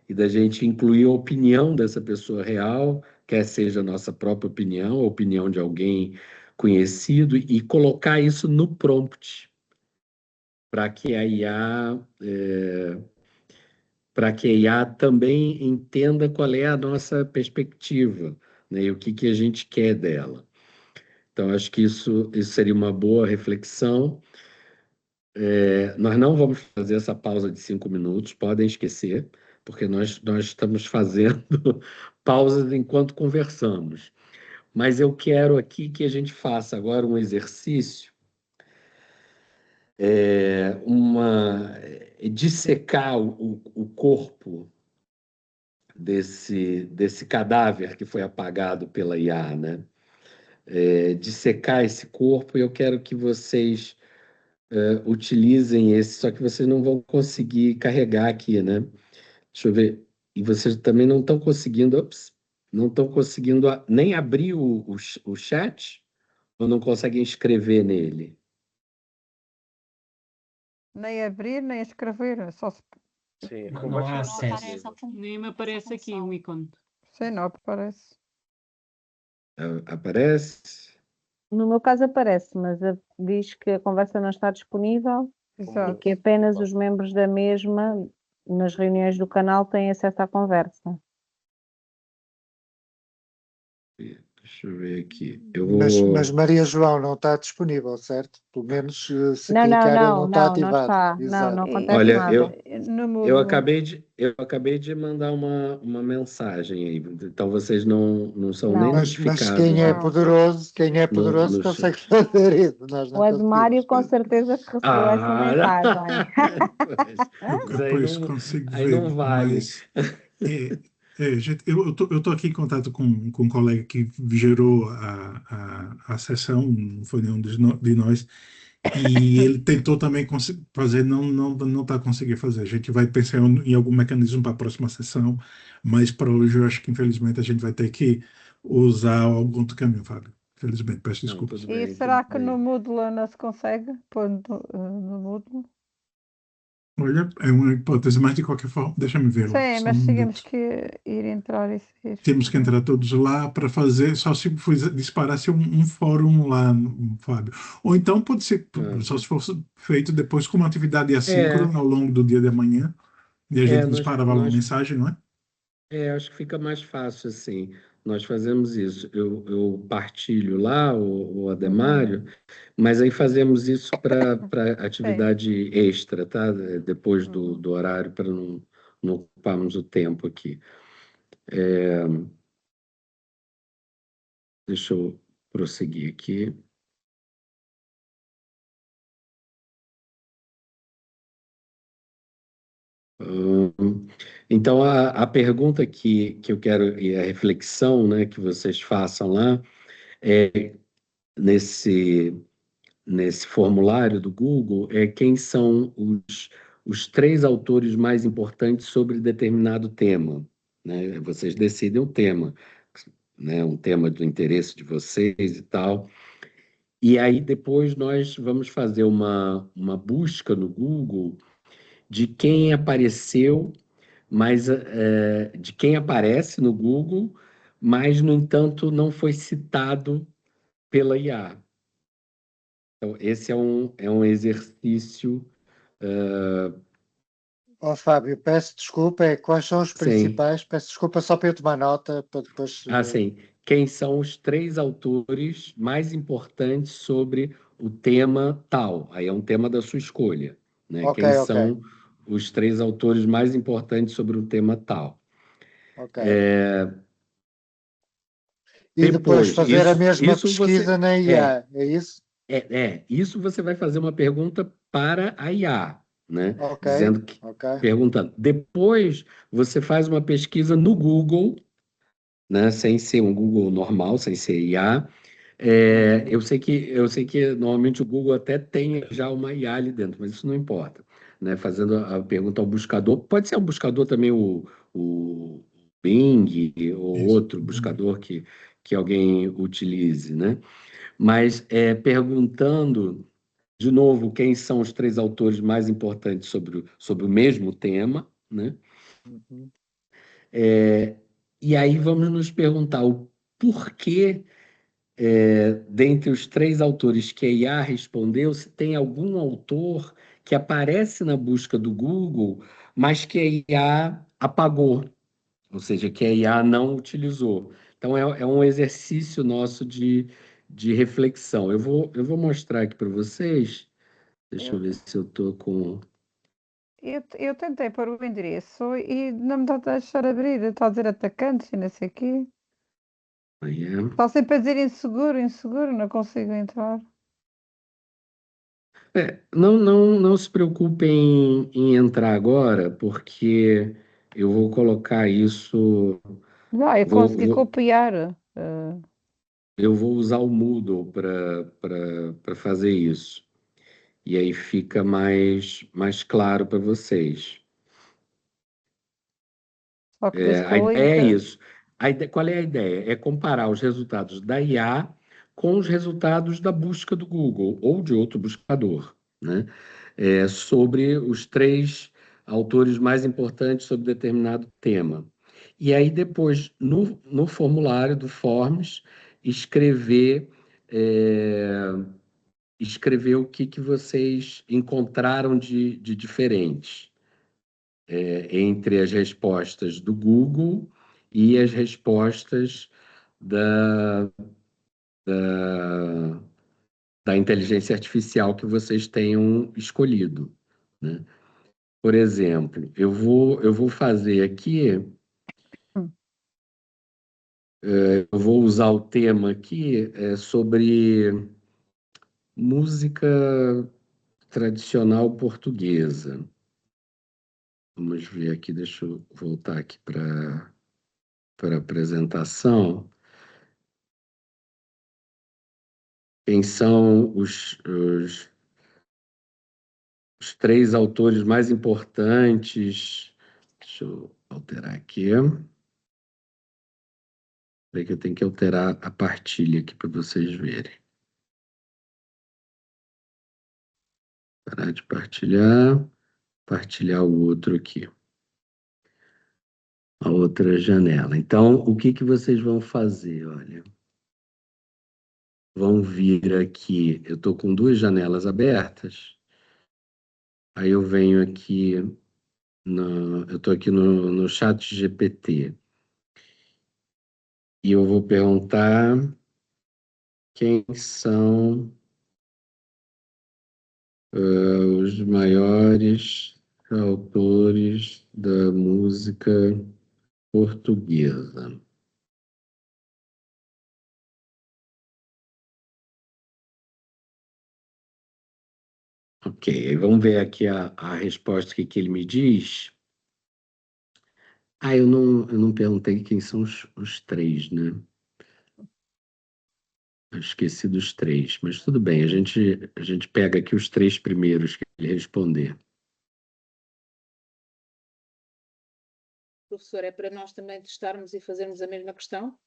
E da gente incluir a opinião dessa pessoa real, quer seja a nossa própria opinião, a opinião de alguém conhecido, e colocar isso no prompt, para que a IA também entenda qual é a nossa perspectiva, né, e o que a gente quer dela. Então, acho que isso seria uma boa reflexão. Nós não vamos fazer essa pausa de 5 minutos, podem esquecer, porque nós estamos fazendo pausas enquanto conversamos. Mas eu quero aqui que a gente faça agora um exercício dissecar o corpo desse cadáver que foi apagado pela IA, né? Dissecar esse corpo, e eu quero que vocês utilizem esse, só que vocês não vão conseguir carregar aqui, né? Deixa eu ver. E vocês também não estão conseguindo, nem abrir o chat, ou não conseguem escrever nele? Nem abrir, nem escrever. Só se... Sim, Não, com não há baixa acesso. Nem me aparece aqui o ícone. Sim, não aparece. Aparece? No meu caso aparece, mas diz que a conversa não está disponível e Exato. que apenas os membros da mesma, nas reuniões do canal, têm acesso à conversa. Deixa eu ver aqui. Mas Maria João não está disponível, certo? Pelo menos se Não, clicar ele não não está não ativado. está. Não Exato. acontece Olha, nada. No eu Moodle. acabei de mandar uma mensagem aí, então vocês não são nem Não. Mas notificados. quem é Não. poderoso No consegue chat. fazer isso. Nós não O Admário com conseguimos. certeza que recebeu essa mensagem. Isso aí Depois não, consigo aí ver, não vale. gente, eu tô aqui em contato com um colega que gerou a sessão, não foi nenhum de nós, e ele tentou também fazer, não está conseguindo fazer. A gente vai pensar em algum mecanismo para a próxima sessão, mas para hoje eu acho que infelizmente a gente vai ter que usar algum outro caminho, Fábio. Infelizmente, peço Não, desculpas. tudo E bem, será tudo que no bem. Moodle não se consegue pôr no Moodle? Olha, é uma hipótese, mas de qualquer forma, deixa-me ver lá, Sim, só um mas tínhamos minuto. que ir entrar e Temos que entrar todos lá para fazer, só se disparasse um fórum lá, Fábio. Ou então pode ser, só se fosse feito depois como atividade assíncrona ao longo do dia de amanhã, e a gente disparava uma mensagem, não é? Acho que fica mais fácil assim. Nós fazemos isso. Eu partilho lá o Ademário, mas aí fazemos isso para atividade extra, tá? Depois do horário, para não ocuparmos o tempo aqui. Deixa eu prosseguir aqui. Então, a pergunta que eu quero, e a reflexão, né, que vocês façam lá, nesse formulário do Google, quem são os 3 autores mais importantes sobre determinado tema, né? Vocês decidem o tema, né? Um tema do interesse de vocês e tal. E aí depois nós vamos fazer uma busca no Google de quem apareceu, mas de quem aparece no Google, mas, no entanto, não foi citado pela IA. Então, esse é um exercício. Fábio, peço desculpa, quais são os Sim. principais? Peço desculpa só para eu tomar nota, para depois... Sim. Quem são os 3 autores mais importantes sobre o tema tal? Aí é um tema da sua escolha, né? Ok, Quem ok. são os 3 autores mais importantes sobre o tema tal? Ok. E depois Depois, fazer a mesma isso pesquisa na IA, é isso? Isso você vai fazer uma pergunta para a IA, né? Ok, Perguntando. Depois, você faz uma pesquisa no Google, né? Sem ser um Google normal, sem ser IA. Eu sei que normalmente o Google até tem já uma IA ali dentro, mas isso não importa, né? Fazendo a pergunta ao buscador, pode ser um buscador também, o Bing ou outro buscador que alguém utilize, né? Mas perguntando de novo quem são os 3 autores mais importantes sobre o mesmo tema, né? E aí vamos nos perguntar o porquê, dentre os 3 autores que a IA respondeu, se tem algum autor que aparece na busca do Google, mas que a IA apagou, ou seja, que a IA não utilizou. Então, é um exercício nosso de reflexão. Eu vou mostrar aqui para vocês. Deixa eu ver se eu estou com... Eu tentei pôr o endereço e não me está a deixar abrir. Está a dizer atacantes e não sei o quê. Está sempre a dizer inseguro, não consigo entrar. Não se preocupem em entrar agora, porque eu vou colocar isso, Eu vou, consegui vou- copiar. eu vou usar o Moodle para fazer isso. E aí fica mais claro para vocês. Só que A este ideia é link. isso. Qual é a ideia? É comparar os resultados da IA com os resultados da busca do Google ou de outro buscador, né? Sobre os 3 autores mais importantes sobre determinado tema. E aí depois, no formulário do Forms, escrever, é, escrever o que vocês encontraram de diferente entre as respostas do Google e as respostas da, da, da inteligência artificial que vocês tenham escolhido, né? Por exemplo, eu vou fazer aqui, eu vou usar o tema aqui sobre música tradicional portuguesa. Vamos ver aqui, deixa eu voltar aqui para a apresentação. Quem são os 3 autores mais importantes? Deixa eu alterar aqui. Peraí que eu tenho que alterar a partilha aqui para vocês verem. Parar de partilhar o outro aqui. A outra janela. Então, o que vocês vão fazer? Olha, vão vir aqui. Eu estou com 2 janelas abertas. Aí eu venho aqui, eu estou aqui no chat GPT. E eu vou perguntar quem são os maiores autores da música portuguesa. Ok, vamos ver aqui a resposta que ele me diz. Eu não perguntei quem são os 3, né? Eu esqueci dos 3, mas tudo bem, a gente pega aqui os 3 primeiros que ele responder. Professor, é para nós também testarmos e fazermos a mesma questão?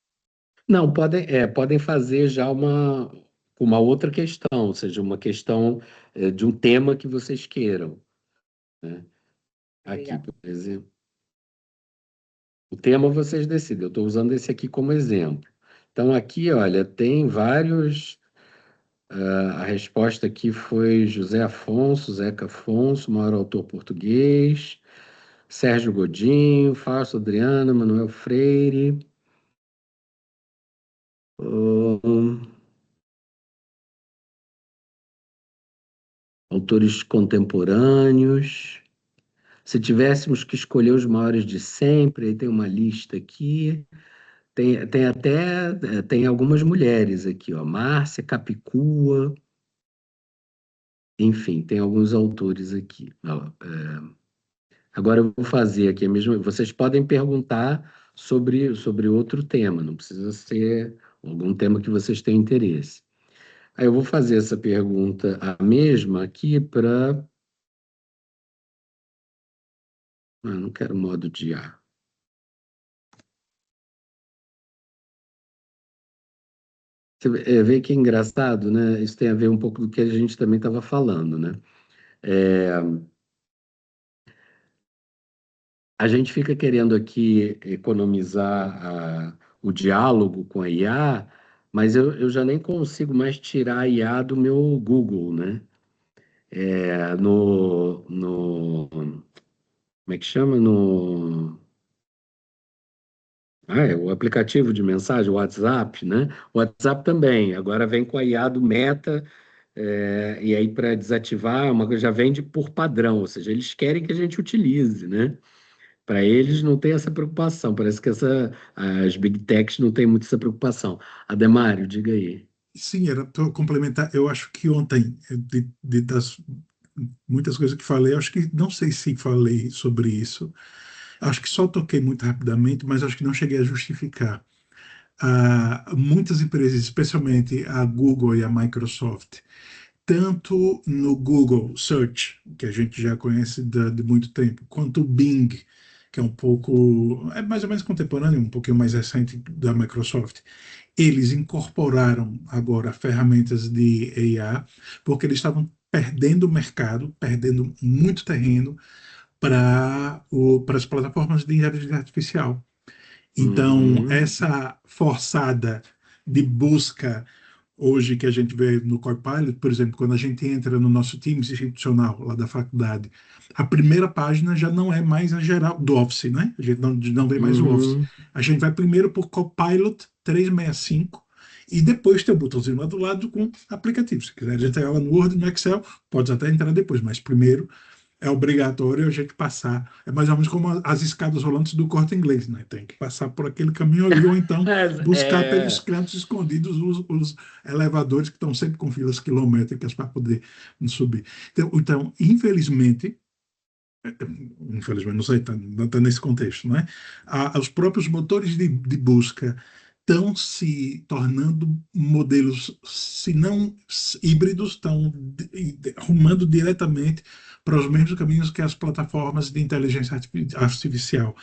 Não, podem fazer já uma outra questão, ou seja, uma questão de um tema que vocês queiram, né? Aqui, por exemplo. O tema vocês decidem, eu estou usando esse aqui como exemplo. Então, aqui, olha, tem vários. A resposta aqui foi José Afonso, Zeca Afonso, maior autor português, Sérgio Godinho, Fausto Adriano, Manuel Freire. Autores contemporâneos. Se tivéssemos que escolher os maiores de sempre, aí tem uma lista aqui. Tem algumas mulheres aqui, ó. Márcia Capicua. Enfim, tem alguns autores aqui. Ó, agora eu vou fazer aqui a mesma. Vocês podem perguntar sobre outro tema, não precisa ser algum tema que vocês tenham interesse. Aí eu vou fazer essa pergunta a mesma aqui para. Não quero modo de A. Você vê que é engraçado, né? Isso tem a ver um pouco do que a gente também estava falando, né? A gente fica querendo aqui economizar o diálogo com a IA, mas eu já nem consigo mais tirar a IA do meu Google, né? Como é que chama? O aplicativo de mensagem, o WhatsApp, né? O WhatsApp também, agora vem com a IA do Meta, e aí para desativar, já vem por padrão, ou seja, eles querem que a gente utilize, né? Para eles não tem essa preocupação, parece que as Big Techs não têm muito essa preocupação. Ademário, diga aí. Sim, era para complementar. Eu acho que ontem, das muitas coisas que falei, acho que não sei se falei sobre isso. Acho que só toquei muito rapidamente, mas acho que não cheguei a justificar. Muitas empresas, especialmente a Google e a Microsoft, tanto no Google Search, que a gente já conhece de muito tempo, quanto o Bing, que é mais ou menos contemporâneo, um pouquinho mais recente da Microsoft. Eles incorporaram agora ferramentas de IA, porque eles estavam perdendo o mercado, perdendo muito terreno para as plataformas de inteligência artificial. Então, essa forçada de busca hoje que a gente vê no Copilot, por exemplo, quando a gente entra no nosso time institucional lá da faculdade, a primeira página já não é mais a geral do Office, né? A gente não vê mais o Office. A gente vai primeiro por Copilot 365 e depois tem o botãozinho lá do lado com aplicativos. Se quiser entrar ela no Word, no Excel, pode até entrar depois, mas primeiro é obrigatório a gente passar. É mais ou menos como as escadas rolantes do Corte Inglês, né? Tem que passar por aquele caminho ali, ou então buscar pelos cantos escondidos os elevadores que estão sempre com filas quilométricas para poder subir. Então, infelizmente, não sei, está nesse contexto, não é? Os próprios motores de busca estão se tornando modelos, se não híbridos, estão rumando diretamente para os mesmos caminhos que as plataformas de inteligência artificial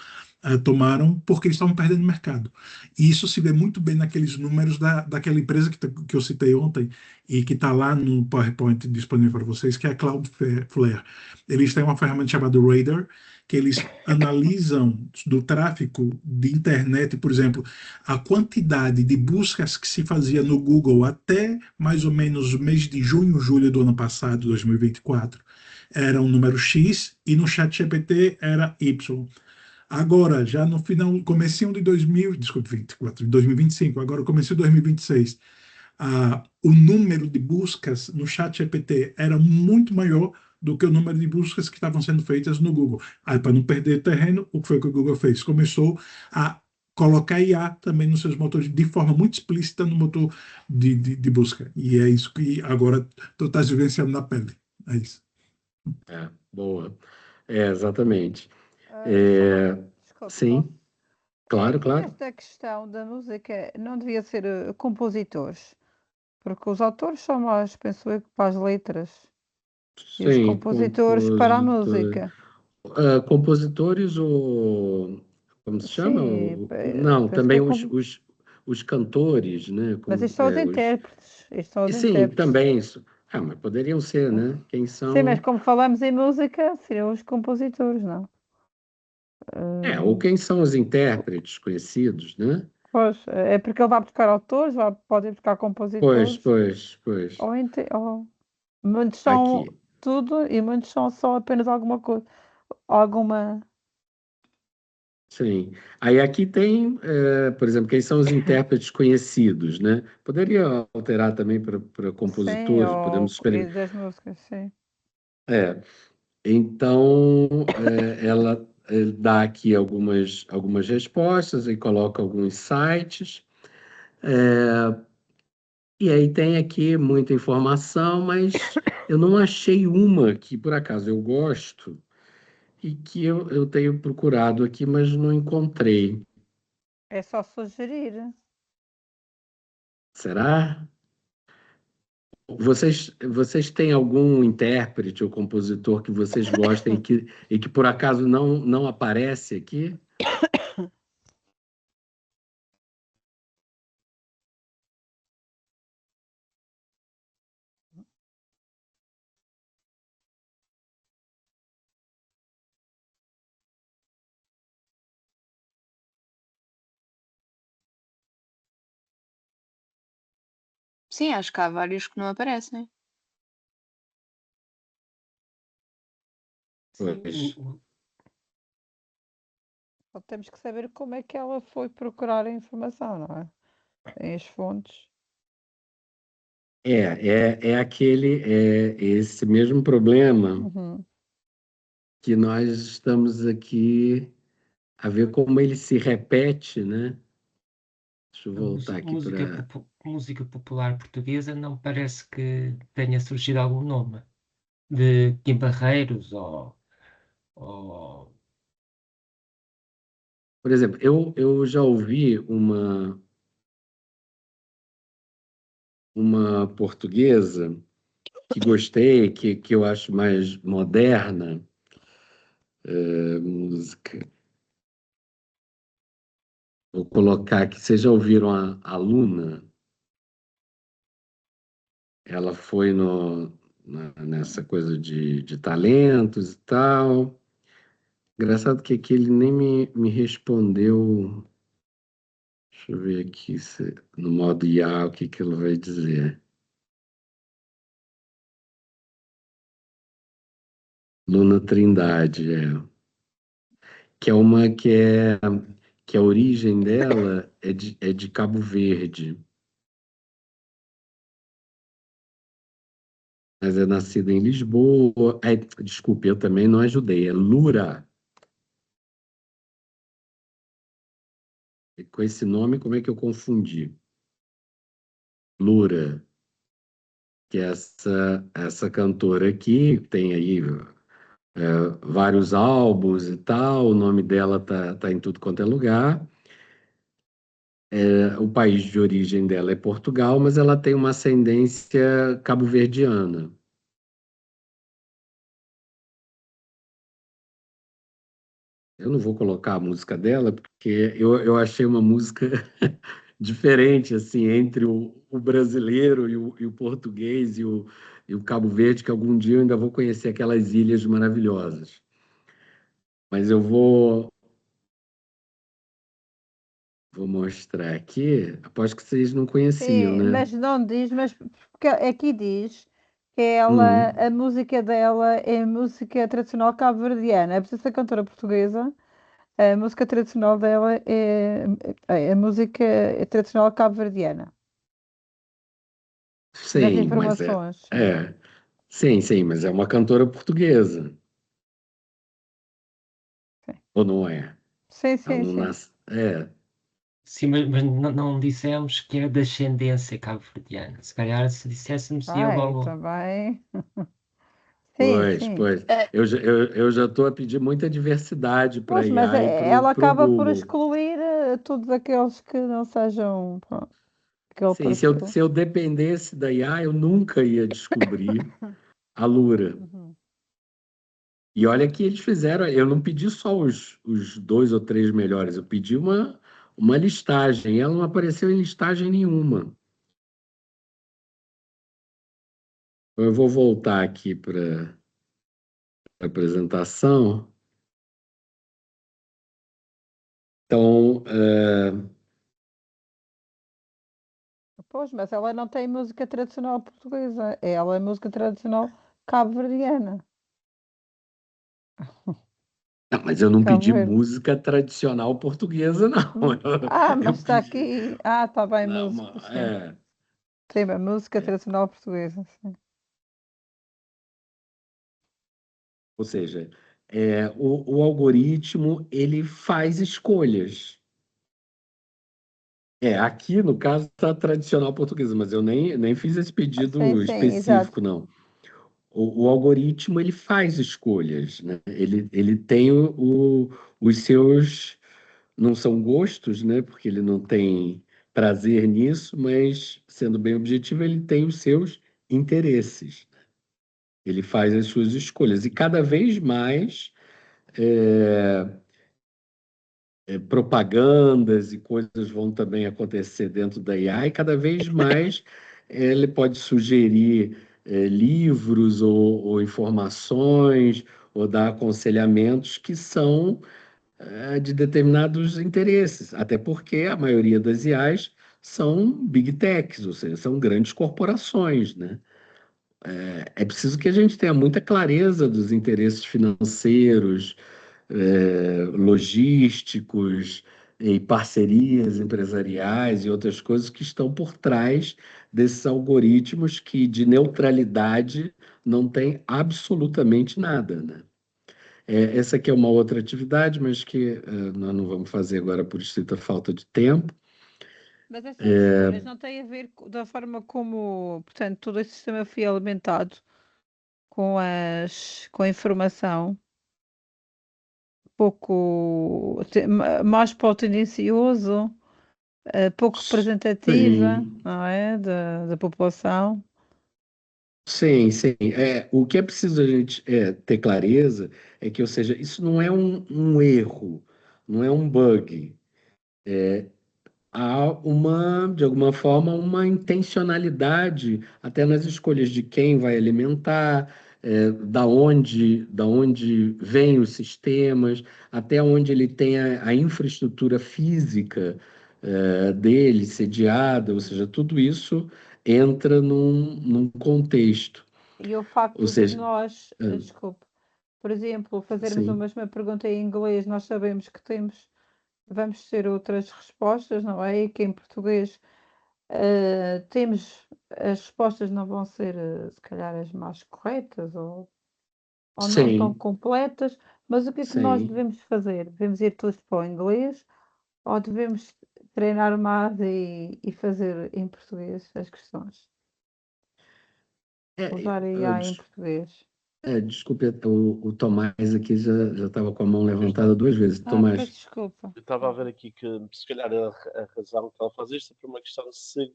tomaram, porque eles estavam perdendo mercado. E isso se vê muito bem naqueles números daquela empresa que eu citei ontem e que está lá no PowerPoint disponível para vocês, que é a Cloudflare. Eles têm uma ferramenta chamada Radar, que eles analisam do tráfego de internet, por exemplo, a quantidade de buscas que se fazia no Google até mais ou menos o mês de junho, julho do ano passado, 2024, era um número X e no ChatGPT era Y. Agora, já no final, comecinho de 2025, agora comecinho de 2026, o número de buscas no ChatGPT era muito maior do que o número de buscas que estavam sendo feitas no Google. Aí, para não perder terreno, o que foi que o Google fez? Começou a colocar IA também nos seus motores de forma muito explícita no motor de busca. E é isso que agora tu estás vivenciando na pele. É isso. Boa. Exatamente. Desculpe, Sim, claro. Esta questão da música não devia ser compositores, porque os autores são mais, penso eu, para as letras e os Sim, compositores para a música. Compositores ou como se chama? Sim, Não, penso também que os cantores, né? mas estes são os intérpretes. Estes são os Sim, intérpretes. também isso. Mas poderiam ser, né? Quem são? Sim, mas como falamos em música, seriam os compositores, não? Ou quem são os intérpretes conhecidos, né? Pois, é porque ele vai buscar autores, pode buscar compositores. Pois. Ou muitos são Aqui. tudo e muitos são só apenas alguma coisa. Alguma. Sim. Aí aqui tem, por exemplo, quem são os intérpretes conhecidos, né? Poderia alterar também para Sim, compositores, podemos e experimentar. das músicas, sim. Então, ela dá aqui algumas respostas e coloca alguns sites. E aí tem aqui muita informação, mas eu não achei uma que, por acaso, eu gosto e que eu tenho procurado aqui, mas não encontrei. É só sugerir. Será? Vocês têm algum intérprete ou compositor que vocês gostem e que por acaso não aparece aqui? Sim, acho que há vários que não aparecem. Pois. Só temos que saber como é que ela foi procurar a informação, não é? Tem as fontes. É esse mesmo problema Uhum. que nós estamos aqui a ver como ele se repete, né? Deixa eu voltar aqui Música para... música popular portuguesa, não parece que tenha surgido algum nome de Kim Barreiros ou... Por exemplo, eu já ouvi uma portuguesa que gostei, que eu acho mais moderna, música. Vou colocar aqui, vocês já ouviram a Luna? Ela foi nessa coisa de talentos e tal. Engraçado que aqui ele nem me respondeu. Deixa eu ver aqui no modo IA o que ele vai dizer. Luna Trindade, que é uma que a origem dela é de Cabo Verde, mas é nascida em Lisboa. Desculpe, eu também não ajudei, é Lura. E com esse nome, como é que eu confundi? Lura, que é essa cantora aqui, que tem aí vários álbuns e tal, o nome dela tá em tudo quanto é lugar. O país de origem dela é Portugal, mas ela tem uma ascendência cabo-verdiana. Eu não vou colocar a música dela, porque eu achei uma música diferente, assim, entre o brasileiro e o português e o Cabo Verde, que algum dia eu ainda vou conhecer aquelas ilhas maravilhosas. Mas eu vou mostrar aqui, aposto que vocês não conheciam, Sim, né? mas não diz, mas porque aqui diz que ela, Hum. a música dela é música tradicional cabo-verdiana. É preciso ser cantora portuguesa. A música tradicional dela é a música tradicional cabo-verdiana. Das Sim, mas informações. sim, mas é uma cantora portuguesa, ou não é? Sim, Ela sim, não sim. nasce. Sim, mas não dissemos que é de ascendência cabo-verdiana. Se calhar, se disséssemos, ia Ai, logo. também. Sim, sim. Pois. Eu já estou a pedir muita diversidade para a Pois, mas IA e para ela o acaba por Google. excluir todos aqueles que não sejam, pronto, aquele Sim, perfil. se eu dependesse da IA, eu nunca ia descobrir a Lura. Uhum. E olha que eles fizeram, eu não pedi só os 2 ou 3 melhores, eu pedi uma listagem. Ela não apareceu em listagem nenhuma. Eu vou voltar aqui para a apresentação. Então, Pois, mas ela não tem música tradicional portuguesa. Ela é música tradicional cabo-verdiana. não, mas eu não Cabo pedi Verde. música tradicional portuguesa, não. Ah, Eu mas está pedi. aqui. Ah, está bem, Não, música, sim. Sim, a música é, tradicional portuguesa, sim. ou seja, o algoritmo ele faz escolhas. Aqui no caso está tradicional portuguesa, mas eu nem fiz esse Sim, pedido sim, exato. específico, não. O algoritmo ele faz escolhas, né? Ele tem os seus, não são gostos, né? Porque ele não tem prazer nisso, mas sendo bem objetivo, ele tem os seus interesses. Ele faz as suas escolhas e cada vez mais propagandas e coisas vão também acontecer dentro da IA e cada vez mais ele pode sugerir livros ou informações ou dar aconselhamentos que são de determinados interesses, até porque a maioria das IAs são big techs, ou seja, são grandes corporações, né? É preciso que a gente tenha muita clareza dos interesses financeiros, logísticos e parcerias empresariais e outras coisas que estão por trás desses algoritmos que de neutralidade não tem absolutamente nada, né? Essa aqui é uma outra atividade, mas que nós não vamos fazer agora por estrita falta de tempo. Mas essas escolhas não têm a ver da forma como, portanto, todo esse sistema foi alimentado com a informação pouco mais para o tendencioso, pouco representativa, Sim, não é? Da população. sim, sim. O que é preciso a gente ter clareza é que, ou seja, isso não é um erro, não é um bug. Há de alguma forma, uma intencionalidade até nas escolhas de quem vai alimentar, da onde vêm os sistemas, até onde ele tem a infraestrutura física, dele sediada, ou seja, tudo isso entra num contexto. E o Ou facto de seja, nós, ah, desculpe, por exemplo, fazermos a sim, mesma pergunta em inglês, nós sabemos que vamos ter outras respostas, não é? E que em português as respostas não vão ser, se calhar, as mais corretas ou não tão sim, completas, mas o que é que nós sim. devemos fazer? Devemos ir todos para o inglês ou devemos treinar mais e fazer em português as questões? É, Usar a IA em português. desculpe, o Tomás aqui já estava com a mão levantada 2 vezes. Peço Tomás, desculpa. Eu estava a ver aqui que, se calhar, a razão que ela faz isto é por uma questão de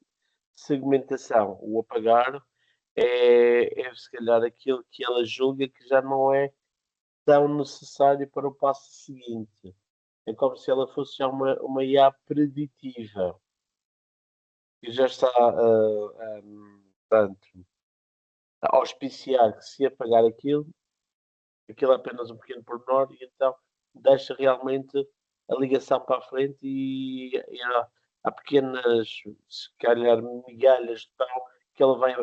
segmentação. O apagar se calhar, aquilo que ela julga que já não é tão necessário para o passo seguinte. É como se ela fosse já uma IA preditiva, que já está, portanto, a auspiciar que se apagar aquilo é apenas um pequeno pormenor e então deixa realmente a ligação para a frente e há pequenas, se calhar, migalhas de pão que ele vai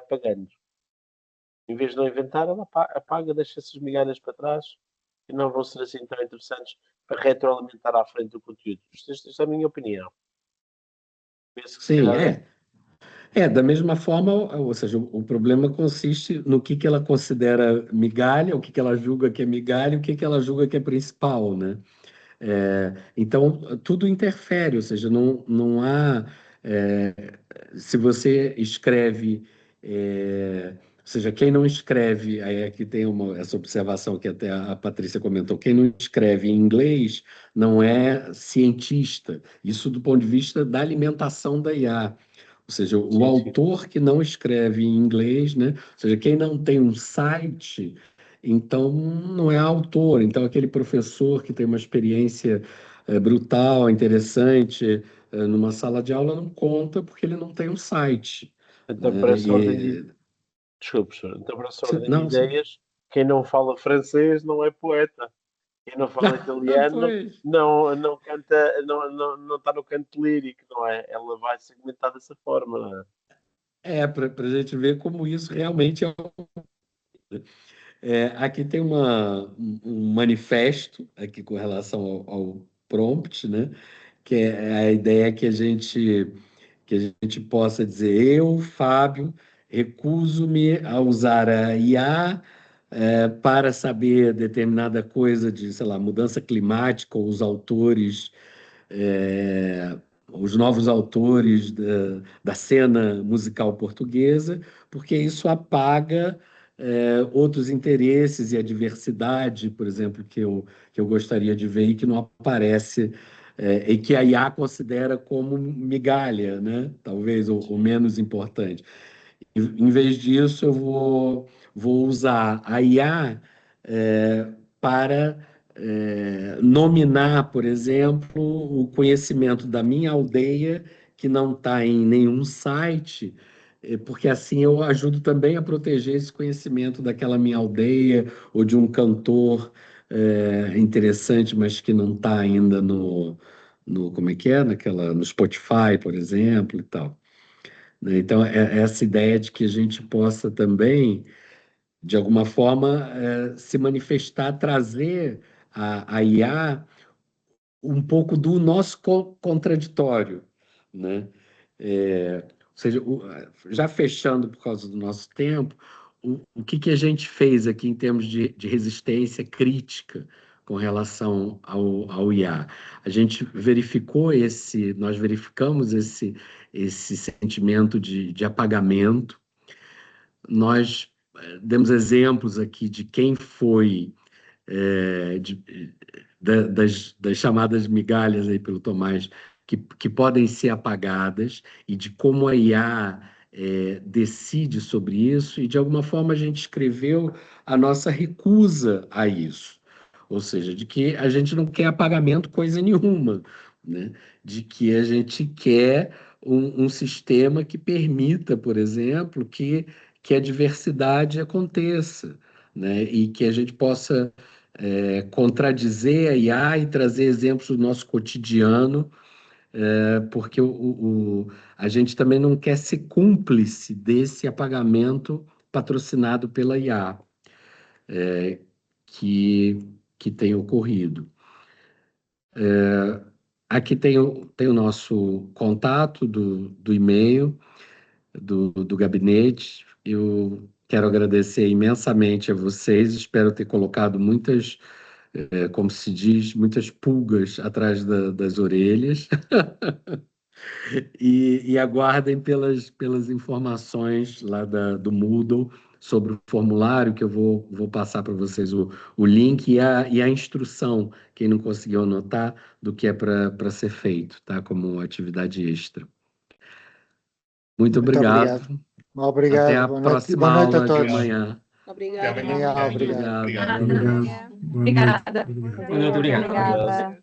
pagando. Em vez de não inventar, ela apaga, deixa essas migalhas para trás e não vão ser assim tão interessantes para retroalimentar à frente o conteúdo. Esta é a minha opinião. Penso que se sim, calhar da mesma forma, ou seja, o problema consiste no que ela considera migalha, o que ela julga que é migalha, o que ela julga que é principal, né? Então, tudo interfere, ou seja, não há. é, Se você escreve. Ou seja, quem não escreve, aí aqui tem essa observação que até a Patrícia comentou, quem não escreve em inglês não é cientista, isso do ponto de vista da alimentação da IA. Ou seja, o sim, sim. autor que não escreve em inglês, né? Ou seja, quem não tem um site, então não é autor. Então, aquele professor que tem uma experiência brutal, interessante, numa sala de aula, não conta porque ele não tem um site. Então, para Né? essa ordem de, desculpe, professor. Então, para essa ordem de Não, sim. ideias, quem não fala francês não é poeta. Quem não fala italiano Pois. não canta, não está no canto lírico, não é? Ela vai segmentar dessa forma, não é? Para a gente ver como isso realmente é. Aqui tem um manifesto aqui com relação ao prompt, né? Que é a ideia que a gente possa dizer, eu, Fábio, recuso-me a usar a IA para saber determinada coisa de, sei lá, mudança climática, ou é, os novos autores da cena musical portuguesa, porque isso apaga outros interesses e a diversidade, por exemplo, que eu gostaria de ver e que não aparece, e que a IA considera como migalha, né? Talvez, ou menos importante. Em vez disso, eu vou usar a IA para nominar, por exemplo, o conhecimento da minha aldeia, que não está em nenhum site, porque assim eu ajudo também a proteger esse conhecimento daquela minha aldeia, ou de um cantor interessante, mas que não está ainda como é que é? No Spotify, por exemplo, e tal. Né? Então, essa ideia de que a gente possa também, de alguma forma, se manifestar, trazer a IA um pouco do nosso contraditório, né? Ou seja, já fechando por causa do nosso tempo, o que a gente fez aqui em termos de resistência crítica com relação ao IA. Nós verificamos esse sentimento de apagamento. Nós demos exemplos aqui de quem foi, das chamadas migalhas aí pelo Tomás, que podem ser apagadas, e de como a IA decide sobre isso, e de alguma forma a gente escreveu a nossa recusa a isso. Ou seja, de que a gente não quer apagamento coisa nenhuma, né? De que a gente quer um sistema que permita, por exemplo, que a diversidade aconteça, né? E que a gente possa contradizer a IA e trazer exemplos do nosso cotidiano, porque a gente também não quer ser cúmplice desse apagamento patrocinado pela IA, que tem ocorrido. Aqui tem o nosso contato do e-mail, do gabinete. Eu quero agradecer imensamente a vocês, espero ter colocado muitas, como se diz, muitas pulgas atrás das orelhas. E aguardem pelas informações lá do Moodle sobre o formulário, que eu vou passar para vocês o link e a instrução, quem não conseguiu anotar, do que é para ser feito, tá? Como atividade extra. Muito obrigado. Obrigado. Até a Boa noite. próxima Boa noite a aula de todos. amanhã. Obrigada. Obrigado. Obrigado. Obrigada. Boa noite. Obrigada. Boa noite, obrigado. Obrigada.